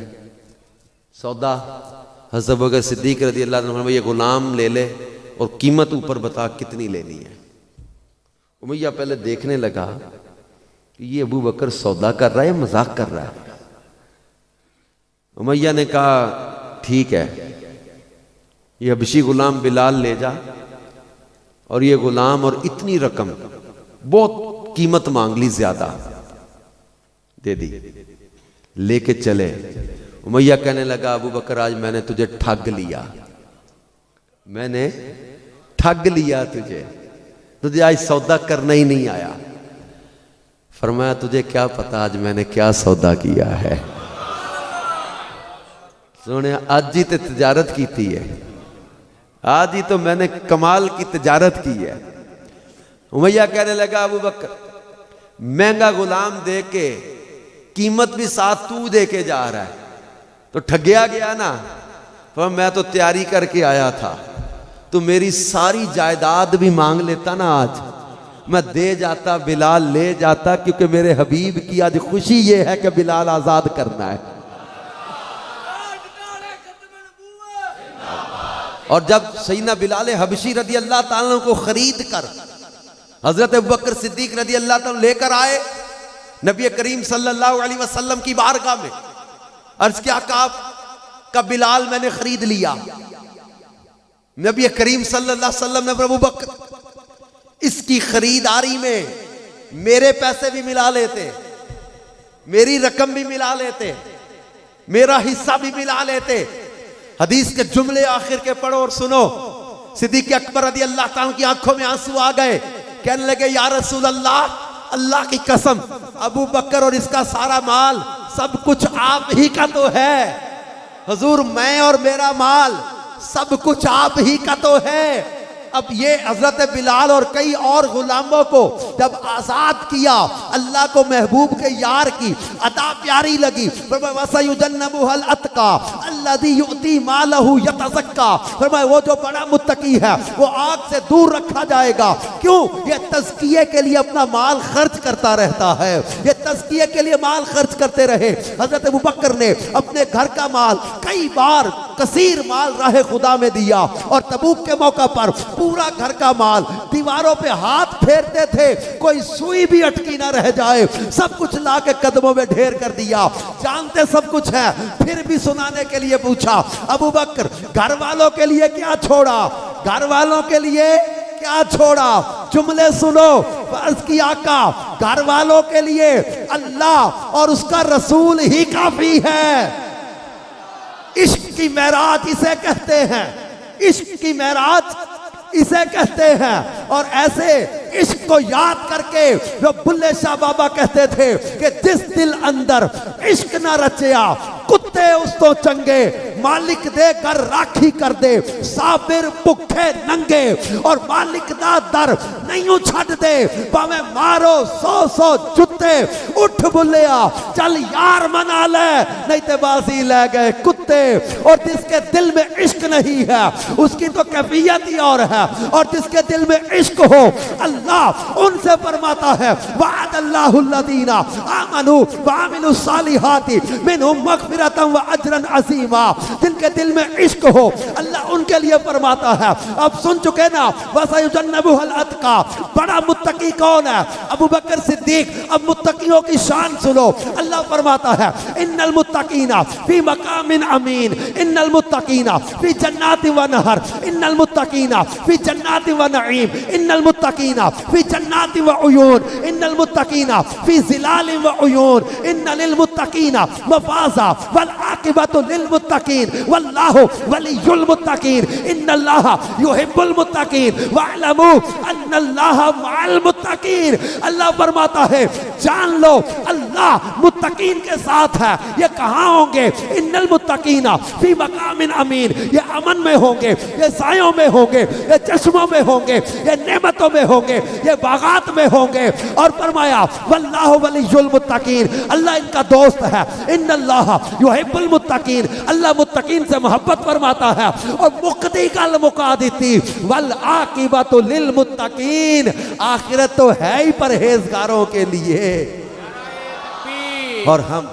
सौदा। हज़रत अबू बकर सिद्दीक रज़ी अल्लाह अन्हु ने ये गुलाम ले ले और कीमत ऊपर बता कितनी लेनी है। उमैया पहले देखने लगा कि ये अबू बकर सौदा कर रहा है या मजाक कर रहा है। उमैया ने कहा ठीक है, ये हबशी गुलाम बिलाल ले जा और ये गुलाम और इतनी रकम, बहुत कीमत मांग ली, ज्यादा दे दी, लेके चले। उमैया कहने लगा अबू बकर आज मैंने तुझे ठग लिया, मैंने ठग लिया तुझे आज सौदा करना ही नहीं आया। फरमाया तुझे क्या पता आज मैंने क्या सौदा किया है। सोने आज ही तो तिजारत की थी है, आज ही तो मैंने कमाल की तिजारत की है। उमैया कहने लगा अबू बकर महंगा गुलाम दे के कीमत भी साथ तू दे के जा रहा है तो ठगया गया ना। पर मैं तो तैयारी करके आया था, तो मेरी सारी जायदाद भी मांग लेता ना, आज मैं दे जाता, बिलाल ले जाता, क्योंकि मेरे हबीब की आज खुशी ये है कि बिलाल आजाद करना है। और जब सैयदना बिलाल हबशी रज़ी अल्लाह ताला को खरीद कर हजरत अबू बकर सिद्दीक रज़ी अल्लाह ताला लेकर आए नबी करीम सल्लल्लाहु अलैहि वसल्लम की बारगाह में, अर्ज किया का बिलाल मैंने खरीद लिया। नबी करीम सल्लल्लाहु अलैहि वसल्लम ने अबू बकर इसकी खरीदारी में मेरे पैसे भी मिला लेते, मेरी रकम भी मिला लेते, मेरा हिस्सा भी मिला लेते। हदीस के जुमले आखिर के पढ़ो और सुनो। सिद्दीक अकबर रज़ी अल्लाह ताला की आंखों में आंसू आ गए, कहने लगे या रसूल अल्लाह, अल्लाह की कसम अबू बकर और इसका सारा माल सब कुछ आप ही का तो है। हुजूर मैं और मेरा माल सब कुछ आप ही का तो है। अब ये हजरत बिलाल और कई और गुलामों को जब आजाद किया, अल्लाह को महबूब के यार की अदा प्यारी लगी। वसयुजन्नबुहुल अतका अल्लज़ी युअती मालहु यतज़क्का, वो जो बड़ा मुत्तकी है वो आग से दूर रखा जाएगा। क्यों? ये तज़किये के लिए अपना माल खर्च करता रहता है, ये तज़किये के लिए माल खर्च करते रहे। हजरत अबू बकर ने अपने घर का माल कई बार कसीर माल राह खुदा में दिया, और तबूक के मौका पर पूरा घर का माल दीवारों पे हाथ फेरते थे, कोई सुई भी अटकी ना रह जाए, सब कुछ ला के कदमों में ढेर कर दिया। जानते सब कुछ है, फिर भी सुनाने के लिए पूछा अबू बकर घर वालों के लिए क्या छोड़ा, घर वालों के लिए क्या छोड़ा? जुमले सुनो। अर्ज की आका घर वालों के लिए अल्लाह और उसका रसूल ही काफी है। इश्क की महराज इसे कहते हैं, इश्क की महराज इसे कहते हैं। और ऐसे इश्क को याद करके जो बुल्ले शाह बाबा कहते थे कि जिस दिल अंदर इश्क ना रचिया कुत्ते उस तो चंगे, मालिक दे कर राखी कर दे साबिर भुखे नंगे, और मालिक दा दर नहीं छड़ दे भावे मारो 100 जुत्ते। उठ बुलिया चल यार मना ले, नहीं ते बाजी ले गए कुत्ते। और जिसके दिल में इश्क नहीं है उसकी तो कैफियत ही और है, और जिसके दिल में इश्क हो अल्लाह उनसे फरमाता है वअदल्लाहुल्लज़ीना आमनू व अमिलुस सालिहाति मिनहुम मग़फ़िरतन व अजरन अज़ीमा। जिनके दिल में इश्क हो अल्लाह उनके लिए फरमाता है। अब सुन चुके ना, वसयुजन्नबुहुल अतका, बड़ा मुत्तकी कौन है? अबू बकर सिद्दीक। अब मुत्तकियों की शान सुनो। अल्लाह फरमाता है इन्नल मुत्तकीना फी मकामिन अमीन, इन्नल मुत्तकीना फी जन्नाति व नहर, इन्नल मुत्तकीना फी जन्नाति व नईम, इन्नल मुत्तकीना फी जन्नाति व उयून, इन्नल मुत्तकीना फी ज़िलालिन व उयून, इन्न लिल मुत्तकीना मफ़ाज़ा वल आकिबतु लिल मुत्तकीन वल्लाहु वलियुल मुत्तकीन इन्नल्लाहा युहिब्बुल मुत्तकीन वअलमू अन्नल्लाहा मअल मुत्तकीन। अल्लाह फरमाता है जान लो अल्लाह मुत्तकीन के साथ है। ये कहाँ होंगे? इन्नल मुत्तकीना फी मकामिन अमीन, ये अमन में होंगे, ये सायों में होंगे, ये चश्मों में होंगे, ये नेमतों में होंगे, ये बागात में होंगे। और फरमाया वल्लाहु वलियुल मुत्तकीन, अल्लाह इनका दोस्त है। इन्नल्लाहा युहिब्बुल मुत्तकीन, अल्लाह मुत्तकीन से मोहब्बत फरमाता है। और मुक्ति कल मुकादिती वल आकिबतु लिल मुत्तकीन, आखिरत तो है ही परहेजगारों के लिए। और हम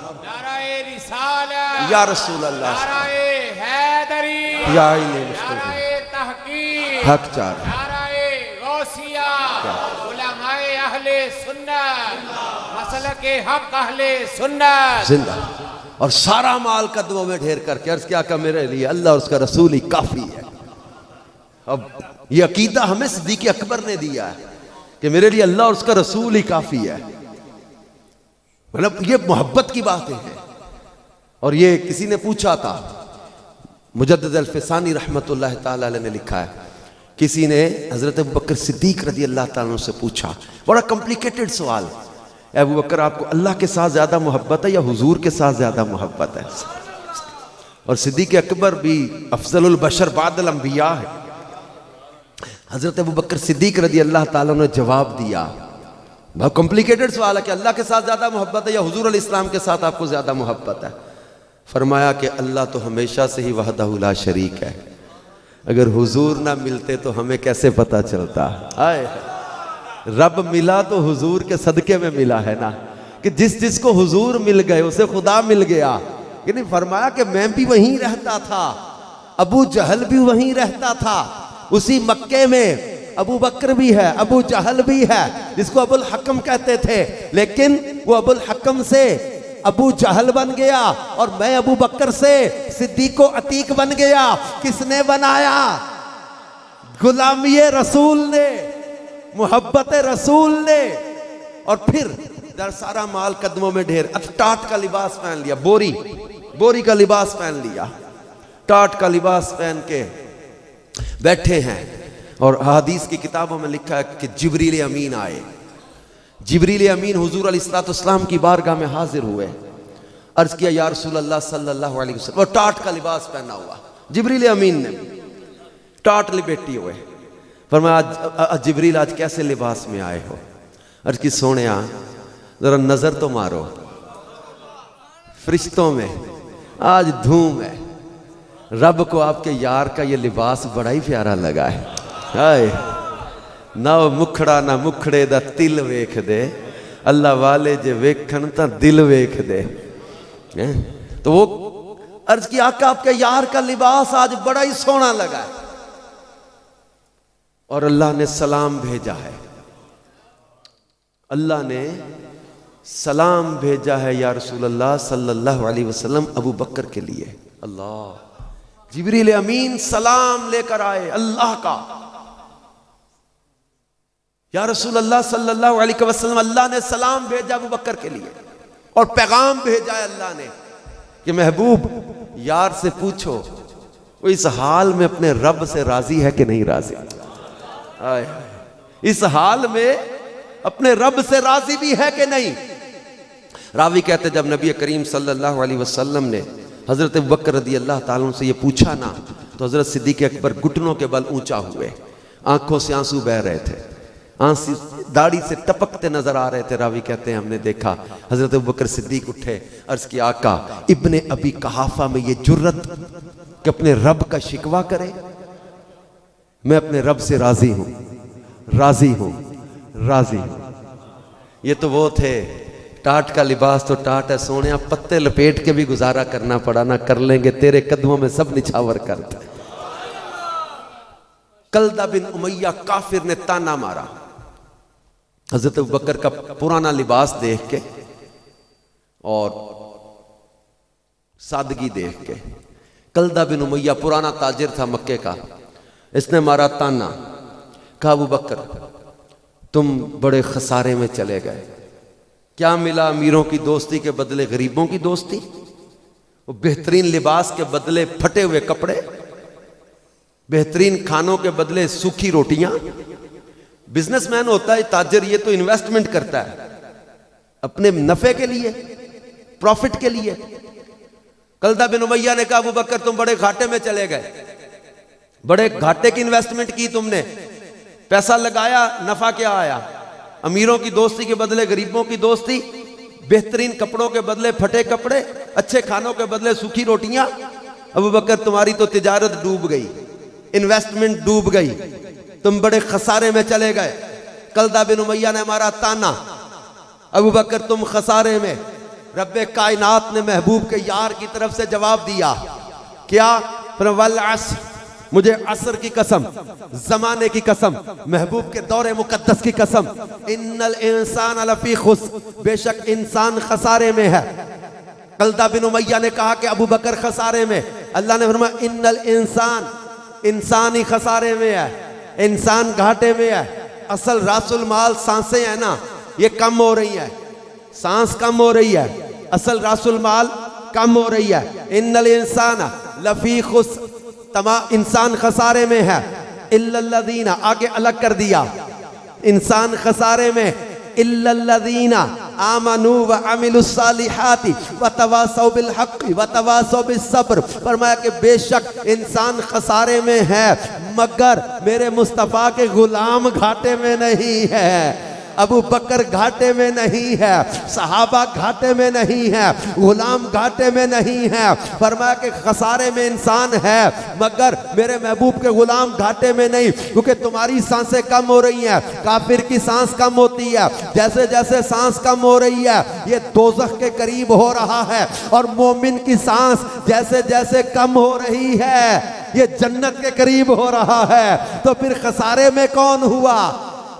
या रसूल अल्लाह या हक चार जिंदा और सारा माल कदमों में ढेर करके अर्ज क्या का मेरे लिए अल्लाह और उसका रसूल ही काफी है। अब ये अकीदा हमें सिद्दीक़ अकबर ने दिया है कि मेरे लिए अल्लाह और उसका रसूल ही काफी है। मतलब ये मोहब्बत की बातें हैं। और ये किसी ने पूछा था, मुजद्दिद अल-फ़िसानी रहमतुल्लाह ताला अलैह ने लिखा है, किसी ने हजरत अबू बकर सिद्दीक रज़ी अल्लाह ताला अन्हु से पूछा, बड़ा कॉम्प्लिकेटेड सवाल, अबू बकर आपको अल्लाह के साथ ज्यादा मोहब्बत है या हुजूर के साथ ज्यादा मोहब्बत है? और सिद्दीक अकबर भी अफजलुल बशर बादल अंबिया है। हजरत अबू बकर सिद्दीक रज़ी अल्लाह ताला ने जवाब दिया, बहुत कॉम्प्लिकेटेड सवाल है कि अल्लाह के साथ ज्यादा मोहब्बत है या हुजूर अलैहि इस्लाम के साथ आपको ज्यादा मोहब्बत है? फरमाया कि अल्लाह तो हमेशा से ही वहदहु ला शरीक है, अगर हुजूर ना मिलते तो हमें कैसे पता चलता? आए रब मिला तो हुजूर के सदके में मिला है ना, कि जिस जिसको हुजूर मिल गए उसे खुदा मिल गया। यानी फरमाया कि मैं भी वहीं रहता था, अबू जहल भी वहीं रहता था, उसी मक्के में अबू बकर भी है, अबू जहल भी है जिसको अबुल हकम कहते थे, लेकिन वो अबुल हकम से अबू जहल बन गया और मैं अबू बकर से सिद्दीको अतीक बन गया। किसने बनाया? गुलामी रसूल ने, मोहब्बत रसूल ने। और फिर दर सारा माल कदमों में ढेर, टाट का लिबास पहन लिया, बोरी का लिबास पहन लिया, टाट का लिबास पहन के बैठे हैं। और हदीस की किताबों में लिखा है कि जिब्रील अमीन आए, जिब्रील अमीन हुजूर अलैहिस्सलाम की बारगाह में हाजिर हुए। अर्ज किया या रसूल अल्लाह सल्लल्लाहु अलैहि वसल्लम, और टाट का लिबास पहना हुआ जिब्रील अमीन ने, टाट लिपेटी हुए। फरमाया आज जिब्रील आज कैसे लिबास में आए हो? अर्ज की सोने जरा नजर तो मारो, फरिश्तों में आज धूम है, रब को आपके यार का ये लिबास बड़ा ही प्यारा लगा है। हाय ना मुखड़ा ना मुखड़े दा तिल वेख दे, अल्लाह वाले जे वेखन ता दिल वेख दे। तो वो अर्ज की आका आपके यार का लिबास आज बड़ा ही सोना लगा है। और अल्लाह ने सलाम भेजा है, अल्लाह ने सलाम भेजा है या रसूल अल्लाह सल्लल्लाहु अलैहि वसल्लम अबू बकर के लिए। अल्लाह, जिब्रील अमीन सलाम लेकर आए अल्लाह का, या रसूल अल्लाह सल्लल्लाहु अलैहि वसल्लम अल्लाह ने सलाम भेजा अबू बकर के लिए और पैगाम भेजा है अल्लाह ने कि महबूब यार से पूछो वो इस हाल में अपने रब से राजी है कि नहीं राजी। आए इस हाल में अपने रब से राजी भी है कि नहीं। रावी कहते जब नबी करीम सल्लल्लाहु अलैहि वसल्लम ने हजरत अबू बकर रज़ी अल्लाह ताला से ये पूछा ना, तो हजरत सिद्दीक़ अकबर घुटनों के बल ऊंचा हुए, आंखों से आंसू बह रहे थे, आंसू दाढ़ी से टपकते नजर आ रहे थे। रावी कहते हैं हमने देखा हजरत अबू बकर सिद्दीक उठे, अर्ज की आका इब्ने अबी कहाफा में ये जुर्रत कि अपने रब का शिकवा करे, मैं अपने रब से राजी हूं, राजी हूं, राजी हूं। ये तो वो थे, टाट का लिबास तो टाट है सोनिया, पत्ते लपेट के भी गुजारा करना पड़ा ना, कर लेंगे तेरे कदमों में सब निछावर करते। कलदा बिन उमैया काफिर ने ताना मारा हजरत अबू बकर का पुराना लिबास देख के और सादगी देख के। कलदा बिन उमैया पुराना ताजिर था मक्के का, इसने मारा ताना, कहा अबू बकर तुम बड़े खसारे में चले गए, क्या मिला अमीरों की दोस्ती के बदले गरीबों की दोस्ती? वो बेहतरीन लिबास के बदले फटे हुए कपड़े, बेहतरीन खानों के बदले सूखी रोटियां। बिजनेसमैन होता है ताजर, ये तो इन्वेस्टमेंट करता है अपने नफे के लिए, प्रॉफिट के लिए। कलदा बिन उमैया ने कहा अबू बकर तुम बड़े घाटे में चले गए, बड़े घाटे की इन्वेस्टमेंट की तुमने, पैसा लगाया, नफा क्या आया? अमीरों की दोस्ती के बदले गरीबों की दोस्ती, बेहतरीन कपड़ों के बदले फटे कपड़े, अच्छे खानों के बदले सूखी रोटियां। अबू बकर तुम्हारी तो तिजारत डूब गई, इन्वेस्टमेंट डूब गई, तुम बड़े खसारे में चले गए। कलदा बिन उमैया ने हमारा ताना, अबू बकर तुम खसारे में। रब्बे कायनात ने महबूब के यार की तरफ से जवाब दिया, क्या? वल अस्र, मुझे असर की कसम, जमाने की कसम, महबूब के दौरे मुकद्दस की कसम, इन्नल इंसान लफी खुस्र, बेशक इंसान खसारे में है। कलदा बिन उमैया ने कहा कि अबू बकर खसारे में। अल्लाह ने फरमाया इन्नल इंसान, इंसान ही खसारे में है, इंसान घाटे में है। असल रासुल माल सांसें है ना, ये कम हो रही है, सांस कम हो रही है, असल रासुल माल कम हो रही है। इन्नल इंसान लफी खुस्र, तमाम इंसान खसारे में है। इल्लल्लज़ीना, आगे अलग कर दिया, इंसान खसारे में। इल्लल्लज़ीना आमनू व अमिलुस्सालिहाति व तवासौ बिल हक़्क़ि व तवासौ बिस सब्र। फरमाया कि बेशक इंसान खसारे में है, मगर मेरे मुस्तफ़ा के गुलाम घाटे में नहीं है। अबू बकर घाटे में नहीं है, सहाबा घाटे में नहीं है, गुलाम घाटे में नहीं है। फरमाया कि खसारे में इंसान है, मगर मेरे महबूब के गुलाम घाटे में नहीं, क्योंकि तुम्हारी सांसें कम हो रही हैं, काफिर की सांस कम होती है। जैसे जैसे सांस कम हो रही है, ये दोज़ख के करीब हो रहा है, और मोमिन की सांस जैसे जैसे कम हो रही है, ये जन्नत के करीब हो रहा है। तो फिर खसारे में कौन हुआ?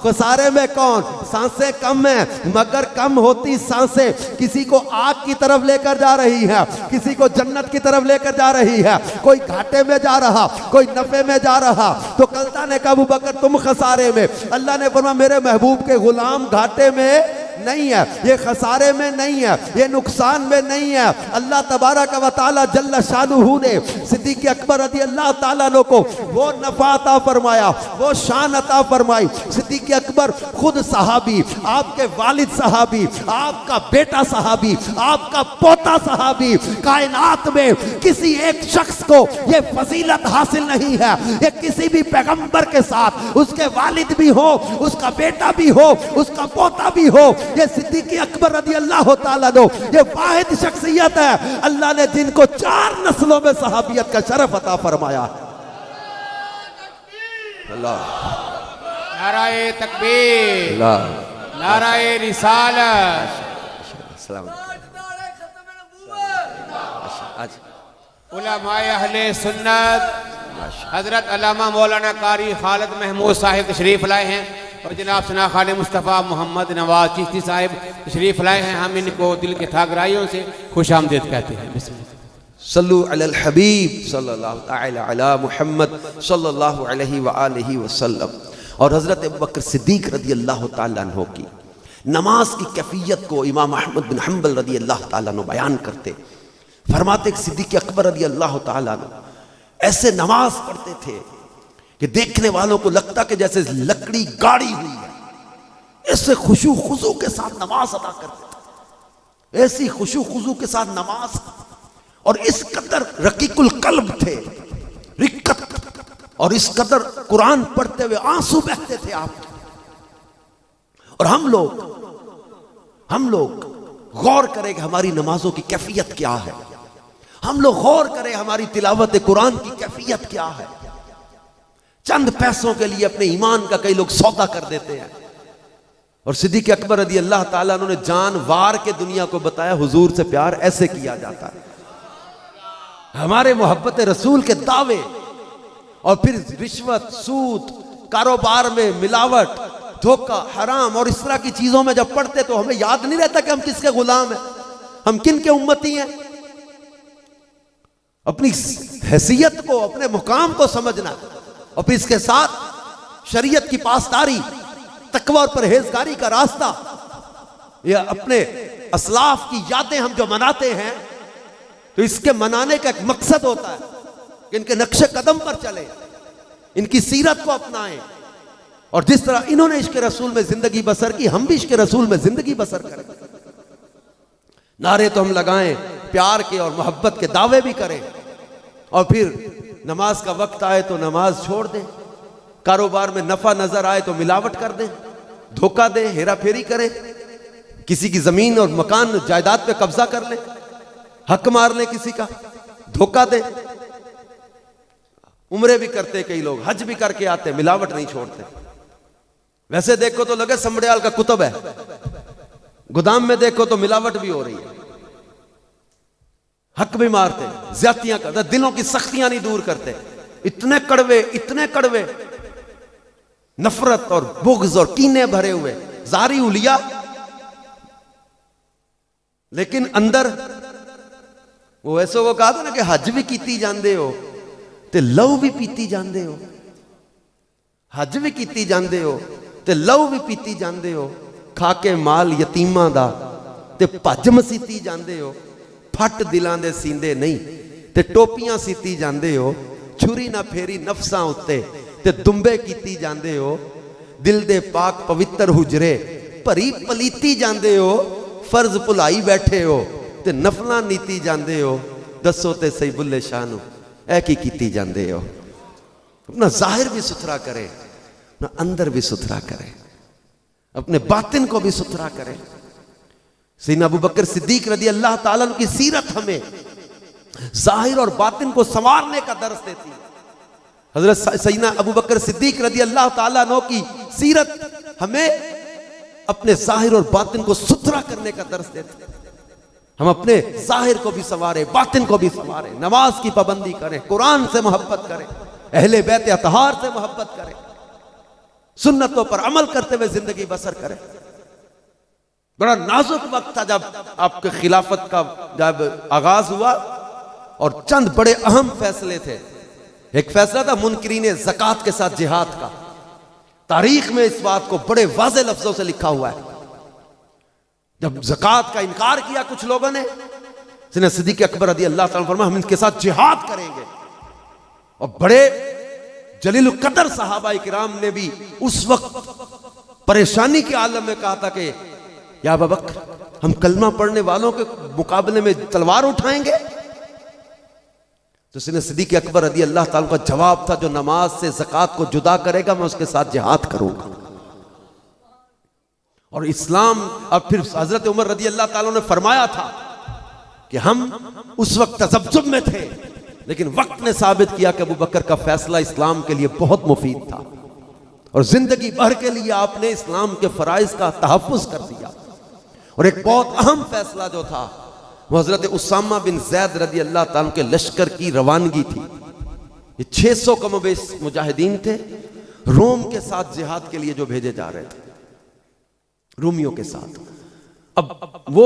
खसारे में कौन? सांसें कम है, मगर कम होती सांसें किसी को आग की तरफ लेकर जा रही है, किसी को जन्नत की तरफ लेकर जा रही है। कोई घाटे में जा रहा, कोई नफे में जा रहा। तो कलता ने कहा अबू बकर तुम खसारे में। अल्लाह ने फरमाया मेरे महबूब के गुलाम घाटे में नहीं है, ये खसारे में नहीं है, ये नुकसान में नहीं है। अल्लाह तबारक व तआला जल्ल शानुहु ने सिद्दीक़ अकबर रज़ी अल्लाह तआला अन्हु को वो नफ़ा अता फरमाया, वो शान अता फरमाई। सिद्दीक़ अकबर खुद सहाबी, आपके वालिद सहाबी, आपका बेटा सहाबी, आपका पोता सहाबी। कायनात में किसी एक शख्स को ये फजीलत हासिल नहीं है, ये किसी भी पैगंबर के साथ उसके वालिद भी हो, उसका बेटा भी हो, उसका पोता भी हो। ये सिद्दीक़ अकबर रज़ी अल्लाह तआला अन्हु, ये वाहिद शख्सियत है अल्लाह ने जिनको 4 नस्लों में सहाबियत का शरफ अता फरमाया। अल्लाह, नाराए तकबीर, नाराए रिसालत। उलमाए अहले सुन्नत हजरत अल्लामा मौलाना कारी खालिद महमूद साहिब तशरीफ लाए हैं, और जनाब सना खाने मुस्तफ़ा मोहम्मद नवाज चिश्ती साहिब तशरीफ लाए हैं। हम इनको दिल के थागराइयों से खुश आमदीद कहते हैं। सल्लु अलल हबीब सल्लल्लाहु तआला अला मुहम्मद सल्लल्लाहु अलैहि व आलिहि वसल्लम। और हज़रत अबू बकर सिद्दीक़ रज़ी अल्लाह तआला अन्हु की नमाज की कैफियत को इमाम अहमद बिन हम्बल रज़ी अल्लाह तआला अन्हु बयान करते, फरमाते कि सिद्दीक़ अकबर रज़ी अल्लाह तआला अन्हु ऐसे नमाज पढ़ते थे कि देखने वालों को लगता कि जैसे लकड़ी गाड़ी हुई है। ऐसे खुशू खुजू के साथ नमाज अदा करते थे, ऐसी खुशू खुजू के साथ नमाज, और इस कदर रकीकुल कल्ब थे, रिक्कत, और इस कदर कुरान पढ़ते हुए आंसू बहते थे आप। और हम लोग गौर करें कि हमारी नमाजों की कैफियत क्या है, हम लोग गौर करें हमारी तिलावत कुरान की कैफियत क्या है। चंद पैसों के लिए अपने ईमान का कई लोग सौदा कर देते हैं। और सिद्दीक़ अकबर रज़ी अल्लाह ताला उन्होंने जान वार के दुनिया को बताया हुजूर से प्यार ऐसे किया जाता है। हमारे मोहब्बत रसूल के दावे, और फिर रिश्वत, सूद, कारोबार में मिलावट, धोखा, हराम और इस तरह की चीजों में जब पढ़ते तो हमें याद नहीं रहता कि हम किसके गुलाम हैं, हम किन के उम्मती हैं। अपनी हैसियत को, अपने मुकाम को समझना, और फिर इसके साथ शरीयत की पासदारी, तकवा और परहेजगारी का रास्ता, या अपने असलाफ की यादें हम जो मनाते हैं, तो इसके मनाने का एक मकसद होता है कि इनके नक्शे कदम पर चले, इनकी सीरत को अपनाएं, और जिस तरह इन्होंने इश्क रसूल में जिंदगी बसर की, हम भी इश्क रसूल में जिंदगी बसर करें। नारे तो हम लगाएं प्यार के और मोहब्बत के, दावे भी करें, और फिर नमाज का वक्त आए तो नमाज छोड़ दें, कारोबार में नफा नजर आए तो मिलावट कर दें, धोखा दें, हेरा फेरी करें, किसी की जमीन और मकान जायदाद पे कब्जा कर लें, हक मार लें किसी का, धोखा दें। उम्रे भी करते कई लोग, हज भी करके आते, मिलावट नहीं छोड़ते। वैसे देखो तो लगे समड़ियाल का कुतुब है, गोदाम में देखो तो मिलावट भी हो रही है, हक भी मारते, ज्यादतियां करते, दिलों की सख्तियां नहीं दूर करते, इतने कड़वे नफरत और बुग़्ज़ और कीने भरे हुए जारी उलिया, लेकिन अंदर वो ऐसे वो कहा था ना कि हज भी कीती जांदे हो ते लहू भी पीती जांदे हो, हज भी कीती जांदे हो ते लहू भी पीती जांदे हो, खा के माल यतीमां दा ते भज मसीती जांदे हो, फट दिलां दे सींदे नहीं ते टोपियां सीती जांदे हो, छुरी ना फेरी नफसां उत्ते ते दुंबे कीती जांदे हो, दिल दे पाक पवित्र हुजरे भरी पलीती जांदे हो, फर्ज भुलाई बैठे हो ते नफलां नीती जांदे हो, दसो ते सही बुल्ले शाह नूं ऐ की कीती जांदे हो। अपना जाहिर भी सुथरा करे, अपना अंदर भी सुथरा करे, अपने बातिन को भी सुथरा करे। सैयदना अबू बकर सिद्दीक रज़ी अल्लाह ताला अन्हु की सीरत हमें जाहिर और बातिन को संवारने का दर्स देती है। हजरत सैयदना अबू बकर सिद्दीक रज़ी अल्लाह ताला अन्हु की सीरत हमें अपने जाहिर और बातिन को सुथरा करने का दर्स देती है। हम अपने जाहिर को भी संवारे, बातिन को भी संवारे, नमाज की पाबंदी करें, कुरान से मोहब्बत करें, अहले बैत अतहार से मोहब्बत करें, सुन्नतों पर अमल करते हुए जिंदगी बसर करें। बड़ा नाजुक वक्त था जब आपके खिलाफत का जब आगाज हुआ, और चंद बड़े अहम फैसले थे। एक फैसला था मुनकिरीन ज़कात के साथ जिहाद का। तारीख में इस बात को बड़े वाज़े लफ्जों से लिखा हुआ है। जब ज़कात का इनकार किया कुछ लोगों ने, सैयदना सिद्दीक़ अकबर रज़ी अल्लाह ताला फरमाया हम इनके साथ जिहाद करेंगे। और बड़े जलील कदर सहाबा किराम ने भी उस वक्त परेशानी के आलम में कहा था कि या अबू बकर हम कलमा पढ़ने वालों के मुकाबले में तलवार उठाएंगे। तो सैयदना सिद्दीक़ अकबर रज़ी अल्लाह ताला का जवाब था जो नमाज से ज़कात को जुदा करेगा मैं उसके साथ जिहाद करूंगा। और इस्लाम, और फिर हजरत उमर रज़ी अल्लाह ताला ने फरमाया था कि हम उस वक्त तज़ब्ज़ुब में थे, लेकिन वक्त ने साबित किया कि अबू बकर का फैसला इस्लाम के लिए बहुत मुफीद था, और जिंदगी भर के लिए आपने इस्लाम के फराइज का तहफ़्फ़ुज़ कर दिया। और एक बहुत अहम फैसला जो था वो हजरत उसामा बिन ज़ैद रज़ी अल्लाह ताला के लश्कर की रवानगी थी। ये 600 कमोबेश मुजाहिदीन थे, रोम के साथ जिहाद के लिए जो भेजे जा रहे थे, रूमियों के साथ। अब वो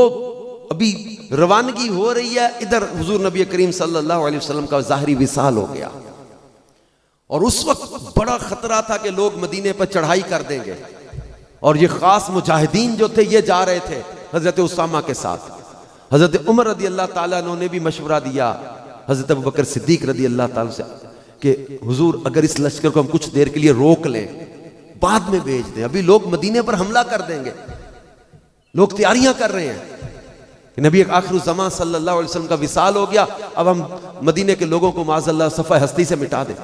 अभी रवानगी हो रही है, इधर हुजूर नबी करीम सल्लल्लाहु अलैहि वसल्लम का ज़ाहरी विसाल हो गया, और उस वक्त बड़ा खतरा था कि लोग मदीने पर चढ़ाई कर देंगे। और ये खास मुजाहिदीन जो थे ये जा रहे थे हजरत उसामा के साथ। हजरत उमर रज़ी अल्लाह ताला अन्हु ने भी मशवरा दिया हजरत अबू बकर सिद्दीक रज़ी अल्लाह ताला से कि हुजूर अगर इस लश्कर को हम कुछ देर के लिए रोक लें, बाद में भेज दें, अभी लोग मदीने पर हमला कर देंगे, लोग तैयारियां कर रहे हैं। नबी आखिर ज़मां सल्लल्लाहु अलैहि वसल्लम का विसाल हो गया, अब हम मदीने के लोगों को माज़अल्लाह सफ़ा हस्ती से मिटा दें।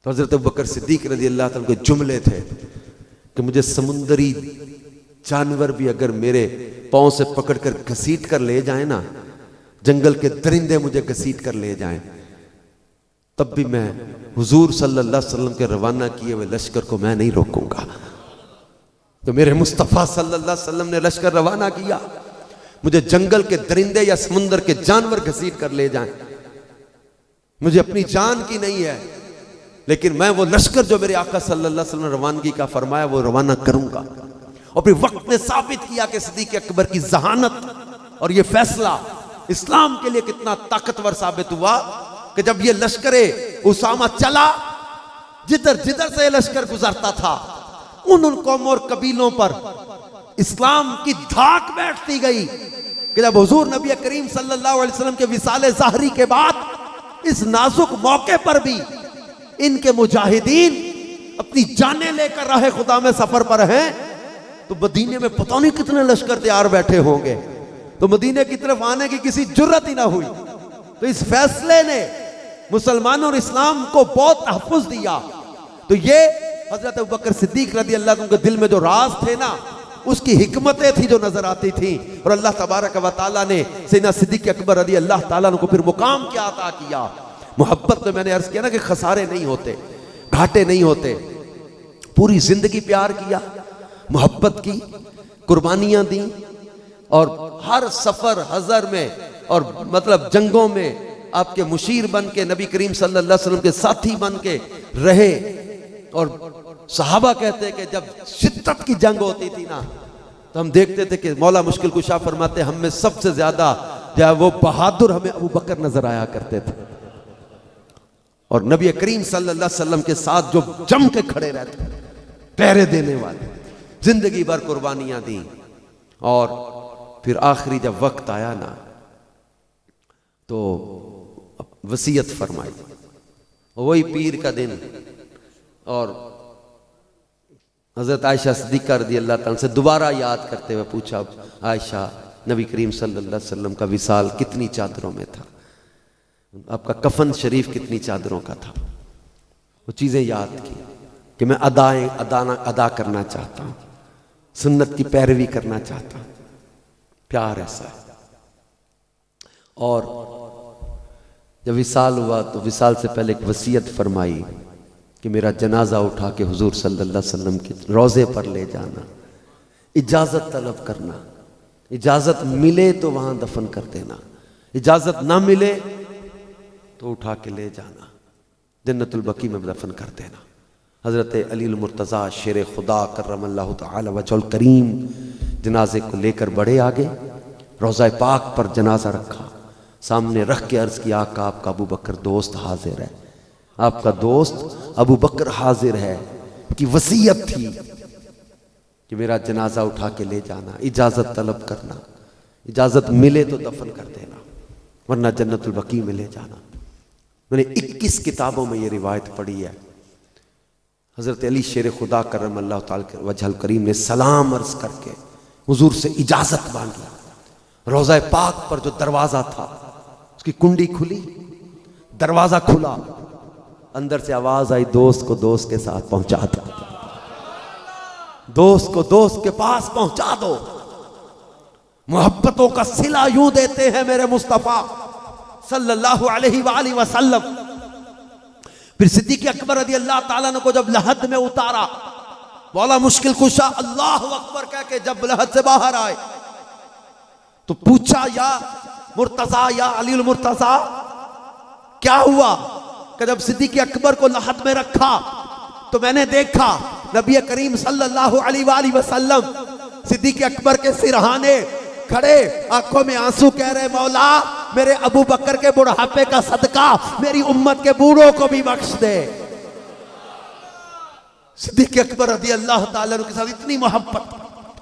तो हजरत अबू बकर सिद्दीक रज़ी अल्लाह ताला के जुमले थे कि मुझे समुंदरी जानवर भी अगर मेरे पांव से पकड़कर घसीट कर ले जाए ना, जंगल के दरिंदे मुझे घसीट कर ले जाएं, तब भी मैं हुजूर सल्लल्लाहु अलैहि वसल्लम के रवाना किए हुए लश्कर को मैं नहीं रोकूंगा। तो मेरे मुस्तफ़ा सल्लल्लाहु अलैहि वसल्लम ने लश्कर रवाना किया, मुझे जंगल के दरिंदे या समुंदर के जानवर घसीट कर ले जाएं, मुझे अपनी जान की नहीं है, लेकिन मैं वो लश्कर जो मेरे आका सल्लल्लाहु अलैहि वसल्लम ने रवानगी का फरमाया वो रवाना करूंगा। और फिर वक्त ने साबित किया कि सिद्दीक़ अकबर की जहानत और ये फैसला इस्लाम के लिए कितना ताकतवर साबित हुआ कि जब ये लश्करे उसामा चला, जिधर जिधर से लश्कर गुजरता था उन कौमों और कबीलों पर इस्लाम की धाक बैठती गई कि जब हुजूर नबी करीम सल्लल्लाहु अलैहि वसल्लम के विसाले ज़ाहरी के बाद इस नाजुक मौके पर भी इनके मुजाहिदीन अपनी जानें लेकर राह खुदा में सफर पर हैं, तो मदीने में पता नहीं कितने लश्कर तैयार बैठे होंगे, तो मदीने की तरफ आने की किसी जुर्रत ही ना हुई। तो इस फैसले ने मुसलमानों और इस्लाम को बहुत तहफ़्फ़ुज़ दिया। तो ये हजरत अबू बकर सिद्दीक रज़ी अल्लाह अन्हु के दिल में जो राज थे ना, उसकी हिकमतें थी जो नजर आती थी, और अल्लाह तबारक व तआला ने सैयदना सिद्दीक अकबर रज़ी अल्लाह तआला अन्हु को फिर मुकाम क्या अता किया। मोहब्बत में मैंने अर्ज किया ना कि खसारे नहीं होते, घाटे नहीं होते। पूरी जिंदगी प्यार किया, मोहब्बत की, कुर्बानियां दी, और हर सफर हजर में और मतलब जंगों में आपके मुशीर बन के, नबी करीम सल्लल्लाहु अलैहि वसल्लम के साथी बन के रहे। और सहाबा कहते कि जब शिद्दत की जंग होती थी ना, तो हम देखते थे कि मौला मुश्किल कुशा फरमाते हम में सबसे ज्यादा जो वो बहादुर हमें अबू बकर नजर आया करते थे, और नबी करीम सल्लल्लाहु अलैहि वसल्लम के साथ जो जम के खड़े रहते, पहरे देने वाले, जिंदगी भर कुर्बानियां दी। और फिर आखिरी जब वक्त आया ना, तो वसीयत फरमाई, वही पीर का दिन, और हजरत आयशा सिद्दीक़ा रज़ी अल्लाह ताला से दोबारा याद करते हुए पूछा, आयशा नबी करीम सल्लल्लाहु अलैहि वसल्लम का विसाल कितनी चादरों में था, आपका कफन शरीफ कितनी चादरों का था। वो चीज़ें याद की कि मैं अदा करना चाहता हूँ, सुन्नत की पैरवी करना चाहता हूँ। प्यार ऐसा है। और जब विसाल हुआ तो विसाल से पहले एक वसीयत फरमाई कि मेरा जनाजा उठा के हुजूर सल्लल्लाहु अलैहि वसल्लम के रोज़े पर ले जाना, इजाज़त तलब करना, इजाज़त मिले तो वहाँ दफन कर देना, इजाज़त ना मिले तो उठा के ले जाना, जन्नतुल बकी में दफन कर देना। हज़रत अली मुर्तज़ा शेर खुदा करमल्लाहु तआला वजहुल करीम जनाजे को लेकर बड़े आगे, रोज़ा पाक पर जनाजा रखा, सामने रख के अर्ज़ किया, आका आपका अबू बकर दोस्त हाजिर है, आपका दोस्त अबू बकर हाजिर है, कि वसीयत थी कि मेरा जनाजा उठा के ले जाना, इजाज़त तलब करना, इजाज़त मिले तो दफन कर देना, वरना जन्नतुल बकी में ले जाना। मैंने 21 किताबों में ये रिवायत पढ़ी है। हज़रत अली शेर खुदा करमल्लाहु तआला वजहुल करीम ने सलाम अर्ज करके हुजूर से इजाज़त मांगी। रोज़ा पाक पर जो दरवाज़ा था उसकी कुंडी खुली, दरवाज़ा खुला, अंदर से आवाज़ आई, दोस्त को दोस्त के साथ पहुंचा दो, दोस्त को दोस्त के पास पहुंचा दो। मोहब्बतों का सिला यूं देते हैं मेरे मुस्तफ़ा सल्लल्लाहु अलैहि वसल्लम। फिर सिद्दीक़ अकबर रज़ी अल्लाह ताला को जब लहद में उतारा, मौला मुश्किल कुशा अल्लाहु अकबर कह के जब लहद से बाहर आए, तो पूछा, या मुर्तज़ा, या अली मुर्तज़ा, क्या हुआ? कि जब सिद्दीक़ अकबर को लहद में रखा तो मैंने देखा नबी करीम सल्लल्लाहु अलैहि वसल्लम सिद्दीक़ अकबर के सिरहाने खड़े, आंखों में आंसू, कह रहे, मौला मेरे अबू बकर के बुढ़ापे का सदका मेरी उम्मत के बूढ़ों को भी बख्श दे। सिद्दीक़ अकबर रज़ी अल्लाह ताला के साथ इतनी मोहब्बत,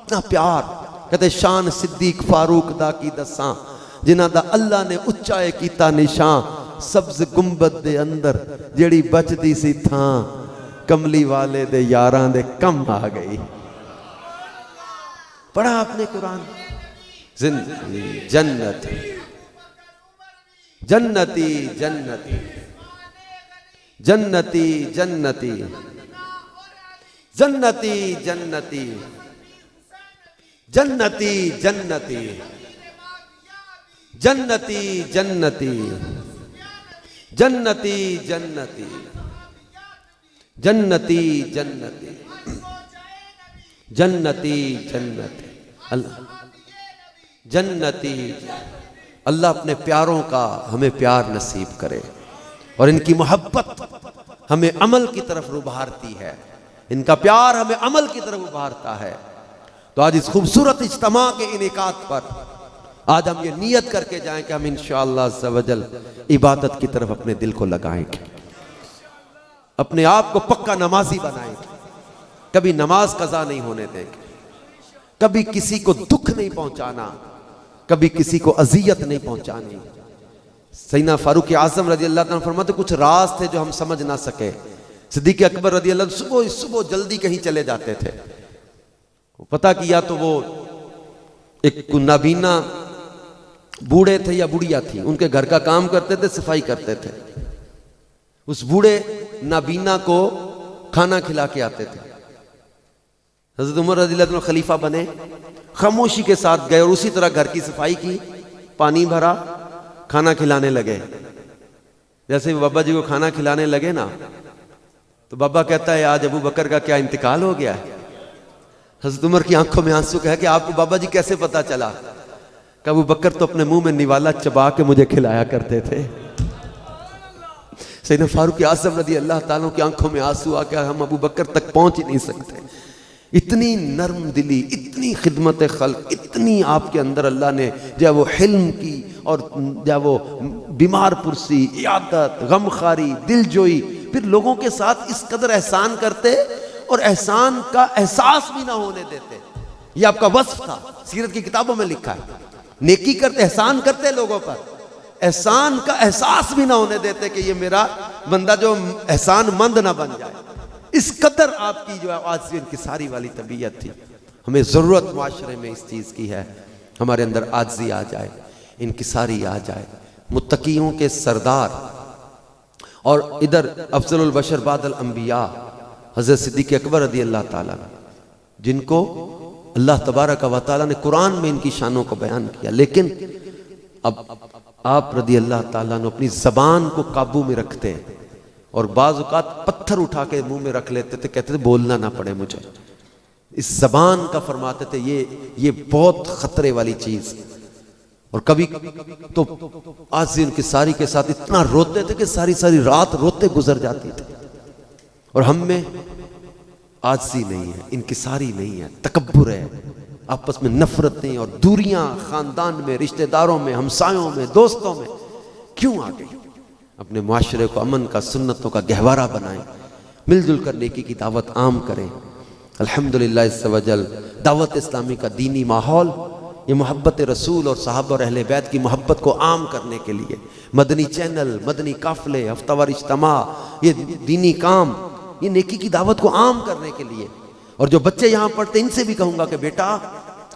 इतना प्यार। कहते शान सिद्दीक फारूक दा की दसा, जिन्हां दा अल्लाह ने उच्चाए कीता निशान, सब्ज गुंबद दे अंदर जेड़ी बचदी सी थां, कमली वाले दे यारां दे कम आ गई। पढ़ा आपने कुरान? जिंदगी जन्नती जन्नती जन्नती जन्नती जन्नती जन्नती जन्नती जन्नती जन्नती जन्नती जन्नती जन्नती जन्नती जन्नती जन्नती जन्नती जन्नती जन्नती। अल्लाह अपने प्यारों का हमें प्यार नसीब करे, और इनकी मोहब्बत हमें अमल की तरफ रुभारती है, इनका प्यार हमें अमल की तरफ उभारता है। तो आज इस खूबसूरत इज्तिमा के इनेकात पर आज हम ये नियत करके जाएं कि हम इंशाअल्लाह अज़्ज़ा वजल इबादत की तरफ अपने दिल को लगाएंगे, अपने आप को पक्का नमाजी बनाएंगे, कभी नमाज कज़ा नहीं होने देंगे, कभी किसी को दुख नहीं पहुंचाना, कभी किसी को अजियत नहीं पहुंचानी। सैयदना फारूक आज़म रजी अल्लाह ताला फरमाते कुछ राज थे जो हम समझ ना सके। सिद्दीक अकबर रजी अल्लाह सुबह सुबह जल्दी कहीं चले जाते थे, पता किया तो वो एक नाबीना बूढ़े थे या बुढ़िया थी, उनके घर का काम करते थे, सफाई करते थे। उस बूढ़े नाबीना को खाना खिला के आते थे। हजरत उमर रज़ी अल्लाह अन्हु खलीफा बने, खामोशी के साथ गए और उसी तरह घर की सफाई की, पानी भरा, खाना खिलाने लगे। जैसे ही बाबा जी को खाना खिलाने लगे ना, तो बाबा कहता है आज अबू बकर का क्या इंतकाल हो गया है। हजरत उमर की आंखों में आंसू कहा कि आपको बाबा जी कैसे पता चला? कि अबू बकर तो अपने मुंह में निवाला चबा के मुझे खिलाया करते थे। सैयदना फारूक आज़म रज़ी अल्लाह ताला की आंखों में आंसू आ गया, हम अबू बकर तक पहुंच ही नहीं सकते। इतनी नर्म दिली, इतनी खिदमत खल्क, इतनी आपके अंदर अल्लाह ने जो वो हिल्म की और जो वो बीमार पुरसी, इयादत, गमखारी, दिलजोई, फिर लोगों के साथ इस कदर एहसान करते और एहसान का एहसास भी ना होने देते। ये आपका वस्फ था, सीरत की किताबों में लिखा है। नेकी करते, एहसान करते लोगों पर, एहसान का एहसास भी ना होने देते कि ये मेरा बंदा जो एहसान मंद ना बन जाए। इस कदर आपकी जो आजिज़ इंकिसारी वाली तबीयत थी। हमें ज़रूरत माशरे में इस चीज़ की है, हमारे अंदर आजिज़ी आ जाए, इंकिसारी आ जाए। मुत्तकीयों के सरदार और इधर अफजलुल बशर बादल अंबिया हज़रत सिद्दीक़ अकबर रज़ी अल्लाह ताला, जिनको अल्लाह तबारक व तआला ने कुरान में इनकी शानों को बयान किया, लेकिन अब आप रज़ी अल्लाह ताला ने अपनी ज़बान को काबू में रखते और बाज़ औक़ात पत्थर उठा के मुंह में रख लेते थे, कहते थे बोलना ना पड़े मुझे। इस ज़बान का फरमाते थे ये बहुत ख़तरे वाली चीज़। और कभी तो आज़ इंकिसारी के साथ इतना रोते थे कि सारी सारी रात रोते गुजर जाती थी। और हम में आज़ी नहीं है, इंकिसारी नहीं है, तकब्बुर है, आपस में नफरतें और दूरियां ख़ानदान में, रिश्तेदारों में, हमसायों में, दोस्तों में क्यों आ गई? अपने माशरे को अमन का, सुन्नतों का गहवारा बनाएं, मिलजुल कर नेकी की दावत आम करें। अल्हम्दुलिल्लाह इस्ज़ वजल दावत इस्लामी का दीनी माहौल, ये मोहब्बत रसूल और सहाबा और अहले बैत की मोहब्बत को आम करने के लिए मदनी चैनल, मदनी काफ़िले, हफ्तावार इज्तिमा, ये दीनी काम, ये नेकी की दावत को आम करने के लिए। और जो बच्चे यहाँ पढ़ते इनसे भी कहूँगा कि बेटा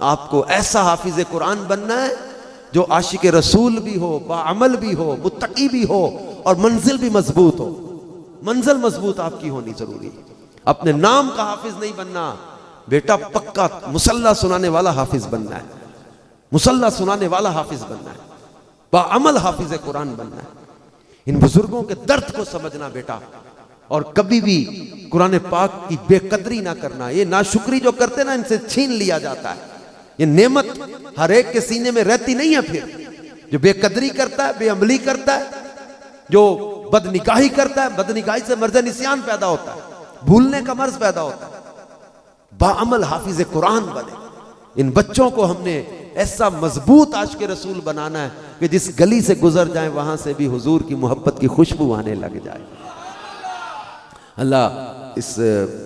आपको ऐसा हाफिज़ कुरान बनना है जो आशिक रसूल भी हो, बाअमल भी हो, मुत्तकी भी हो और मंजिल भी मजबूत हो। मंजिल मजबूत आपकी होनी जरूरी। अपने नाम का हाफिज नहीं बनना बेटा, पक्का मुसल्ला सुनाने वाला हाफिज बनना है, मुसल्ला सुनाने वाला हाफिज बनना है, बाअमल हाफिज कुरान बनना है। इन बुजुर्गों के दर्द को समझना बेटा, और कभी भी कुरान पाक की बेकदरी ना करना। ये नाशुक्री जो करते ना, इनसे छीन लिया जाता है। ये नेमत हर एक के सीने में रहती नहीं है। फिर जो बेकदरी करता है, बेअमली करता है, जो बदनिगाही करता है, बदनिगाही से मर्ज़ निस्यान पैदा होता है, भूलने का मर्ज पैदा होता है। बाअमल हाफिज कुरान बने। इन बच्चों को हमने ऐसा मजबूत आशिक रसूल बनाना है कि जिस गली से गुजर जाए वहां से भी हुजूर की मोहब्बत की खुशबू आने लग जाए। अल्लाह इस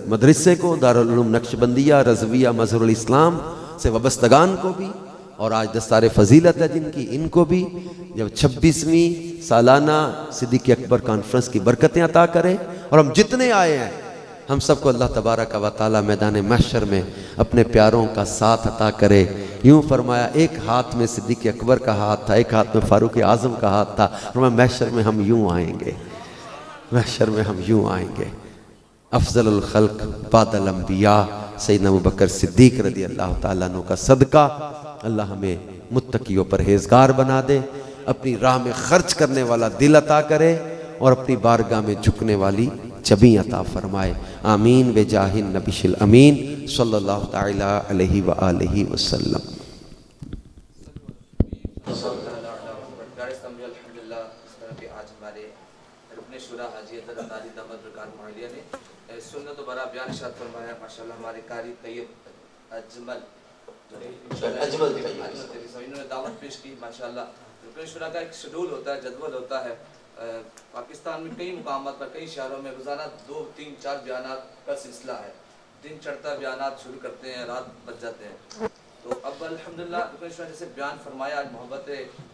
मदरसे को, दारुल उलूम नक्शबंदिया रज़विया मज़हरुल इस्लाम से वबस्तगान को भी, और आज दस्तार फजीलत है जिनकी, इनको भी जब 26वीं सालाना सिद्दीक़ अकबर कॉन्फ्रेंस की बरकतें अता करें। और हम जितने आए हैं हम सबको अल्लाह तबारक व तआला मैदान महशर में अपने प्यारों का साथ अता करे। यूँ फरमाया, एक हाथ में सिद्दीक़ अकबर का हाथ था, एक हाथ में फ़ारूक आज़म का हाथ था। और महशर में हम यूँ आएंगे, महशर में हम यूँ आएंगे। अफजलुल खल्क बादल अंबिया सैयदना अबू बकर सिद्दीक़ रज़ी अल्लाह तआला अन्हु का सदका अल्लाह हमें मुत्तकी व परहेज़गार बना दे, अपनी राह में खर्च करने वाला दिल अता करे और अपनी बारगाह में झुकने वाली चबी अता फरमाए। आमीन व जाहिन नबिशिल अमीन सल्लल्लाहु तआला अलैहि व आलिहि वसल्लम। सुन्नत बड़ा बयान इरशाद फरमाया माशाअल्लाह। हमारे कारी तैयब अजमल इन्होंने दावत पेश की माशाअल्लाह। रुकन शुरा का एक शेड्यूल होता है, जदवल होता है। पाकिस्तान में कई मुकामात पर, कई शहरों में रोज़ाना 2, 3, 4 बयानात का सिलसिला है। दिन चढ़ता बयानात शुरू करते हैं, रात बच जाते हैं। तो अब अल्हम्दुलिल्लाह जैसे बयान फरमाया आज मोहब्बत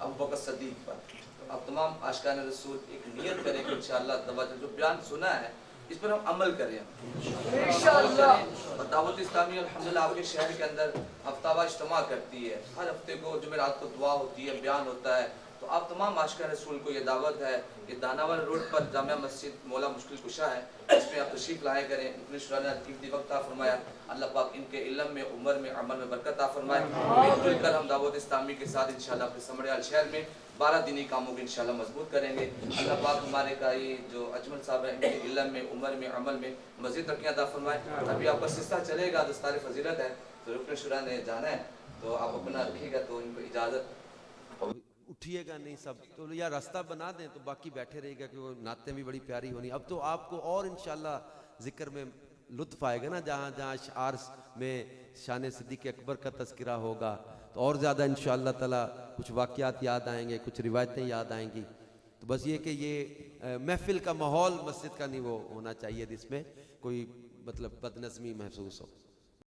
अबू बकर सदीक पर, तो अब तमाम आशिकान रसूल एक नियत करें कि इंशाअल्लाह जो बयान सुना है इस पर हम अमल करें इंशाअल्लाह। और दावत इस्लामी अल्हम्दुलिल्लाह आपके शहर के अंदर हफ्तावार इज्तिमा करती है, हर हफ्ते को जुमेरात को दुआ होती है, बयान होता है। तो आप तमाम आशिकान रसूल को ये दावत है कि दानावाल रोड पर जामिया मस्जिद मौला मुश्किल कुशा है, इसमें आप तशरीफ़ लाया करें। ने कीमती वक्त फरमाया, अल्लाह पाक इनके इल्म में, उम्र में, अमल में बरकत फरमाए। मिलकर हम दावत इस्लामी के साथ इंशाअल्लाह अपने समड़ियाल शहर में 12 दीनी कामों को इंशाअल्लाह मजबूत करेंगे। अल्लाह पाक हमारे का ये जो अजमल साहब है इनके इल्म में, उम्र में, अमल में मज़ीद तरक्कियाँ अता फरमाए। अभी आपका सिलसिला चलेगा, दस्तार फजीलत है, तो रुकन शुरा ने जाना है, तो आप अपना रखिएगा, तो इनको इजाज़त। उठिएगा नहीं सब तो, या रास्ता बना दें तो बाकी बैठे रहेगा कि वो नातें भी बड़ी प्यारी होनी। अब तो आपको और इंशाल्लाह जिक्र में लुत्फ आएगा ना, जहाँ जहाँ अशआर में शान सिद्दीक़ अकबर का तज़किरा होगा तो और ज़्यादा इंशाअल्लाह ताला कुछ वाक़यात याद आएंगे, कुछ रिवायतें याद आएंगी। तो बस ये कि ये महफिल का माहौल मस्जिद का नहीं वो होना चाहिए जिसमें कोई मतलब बदनज़मी महसूस हो।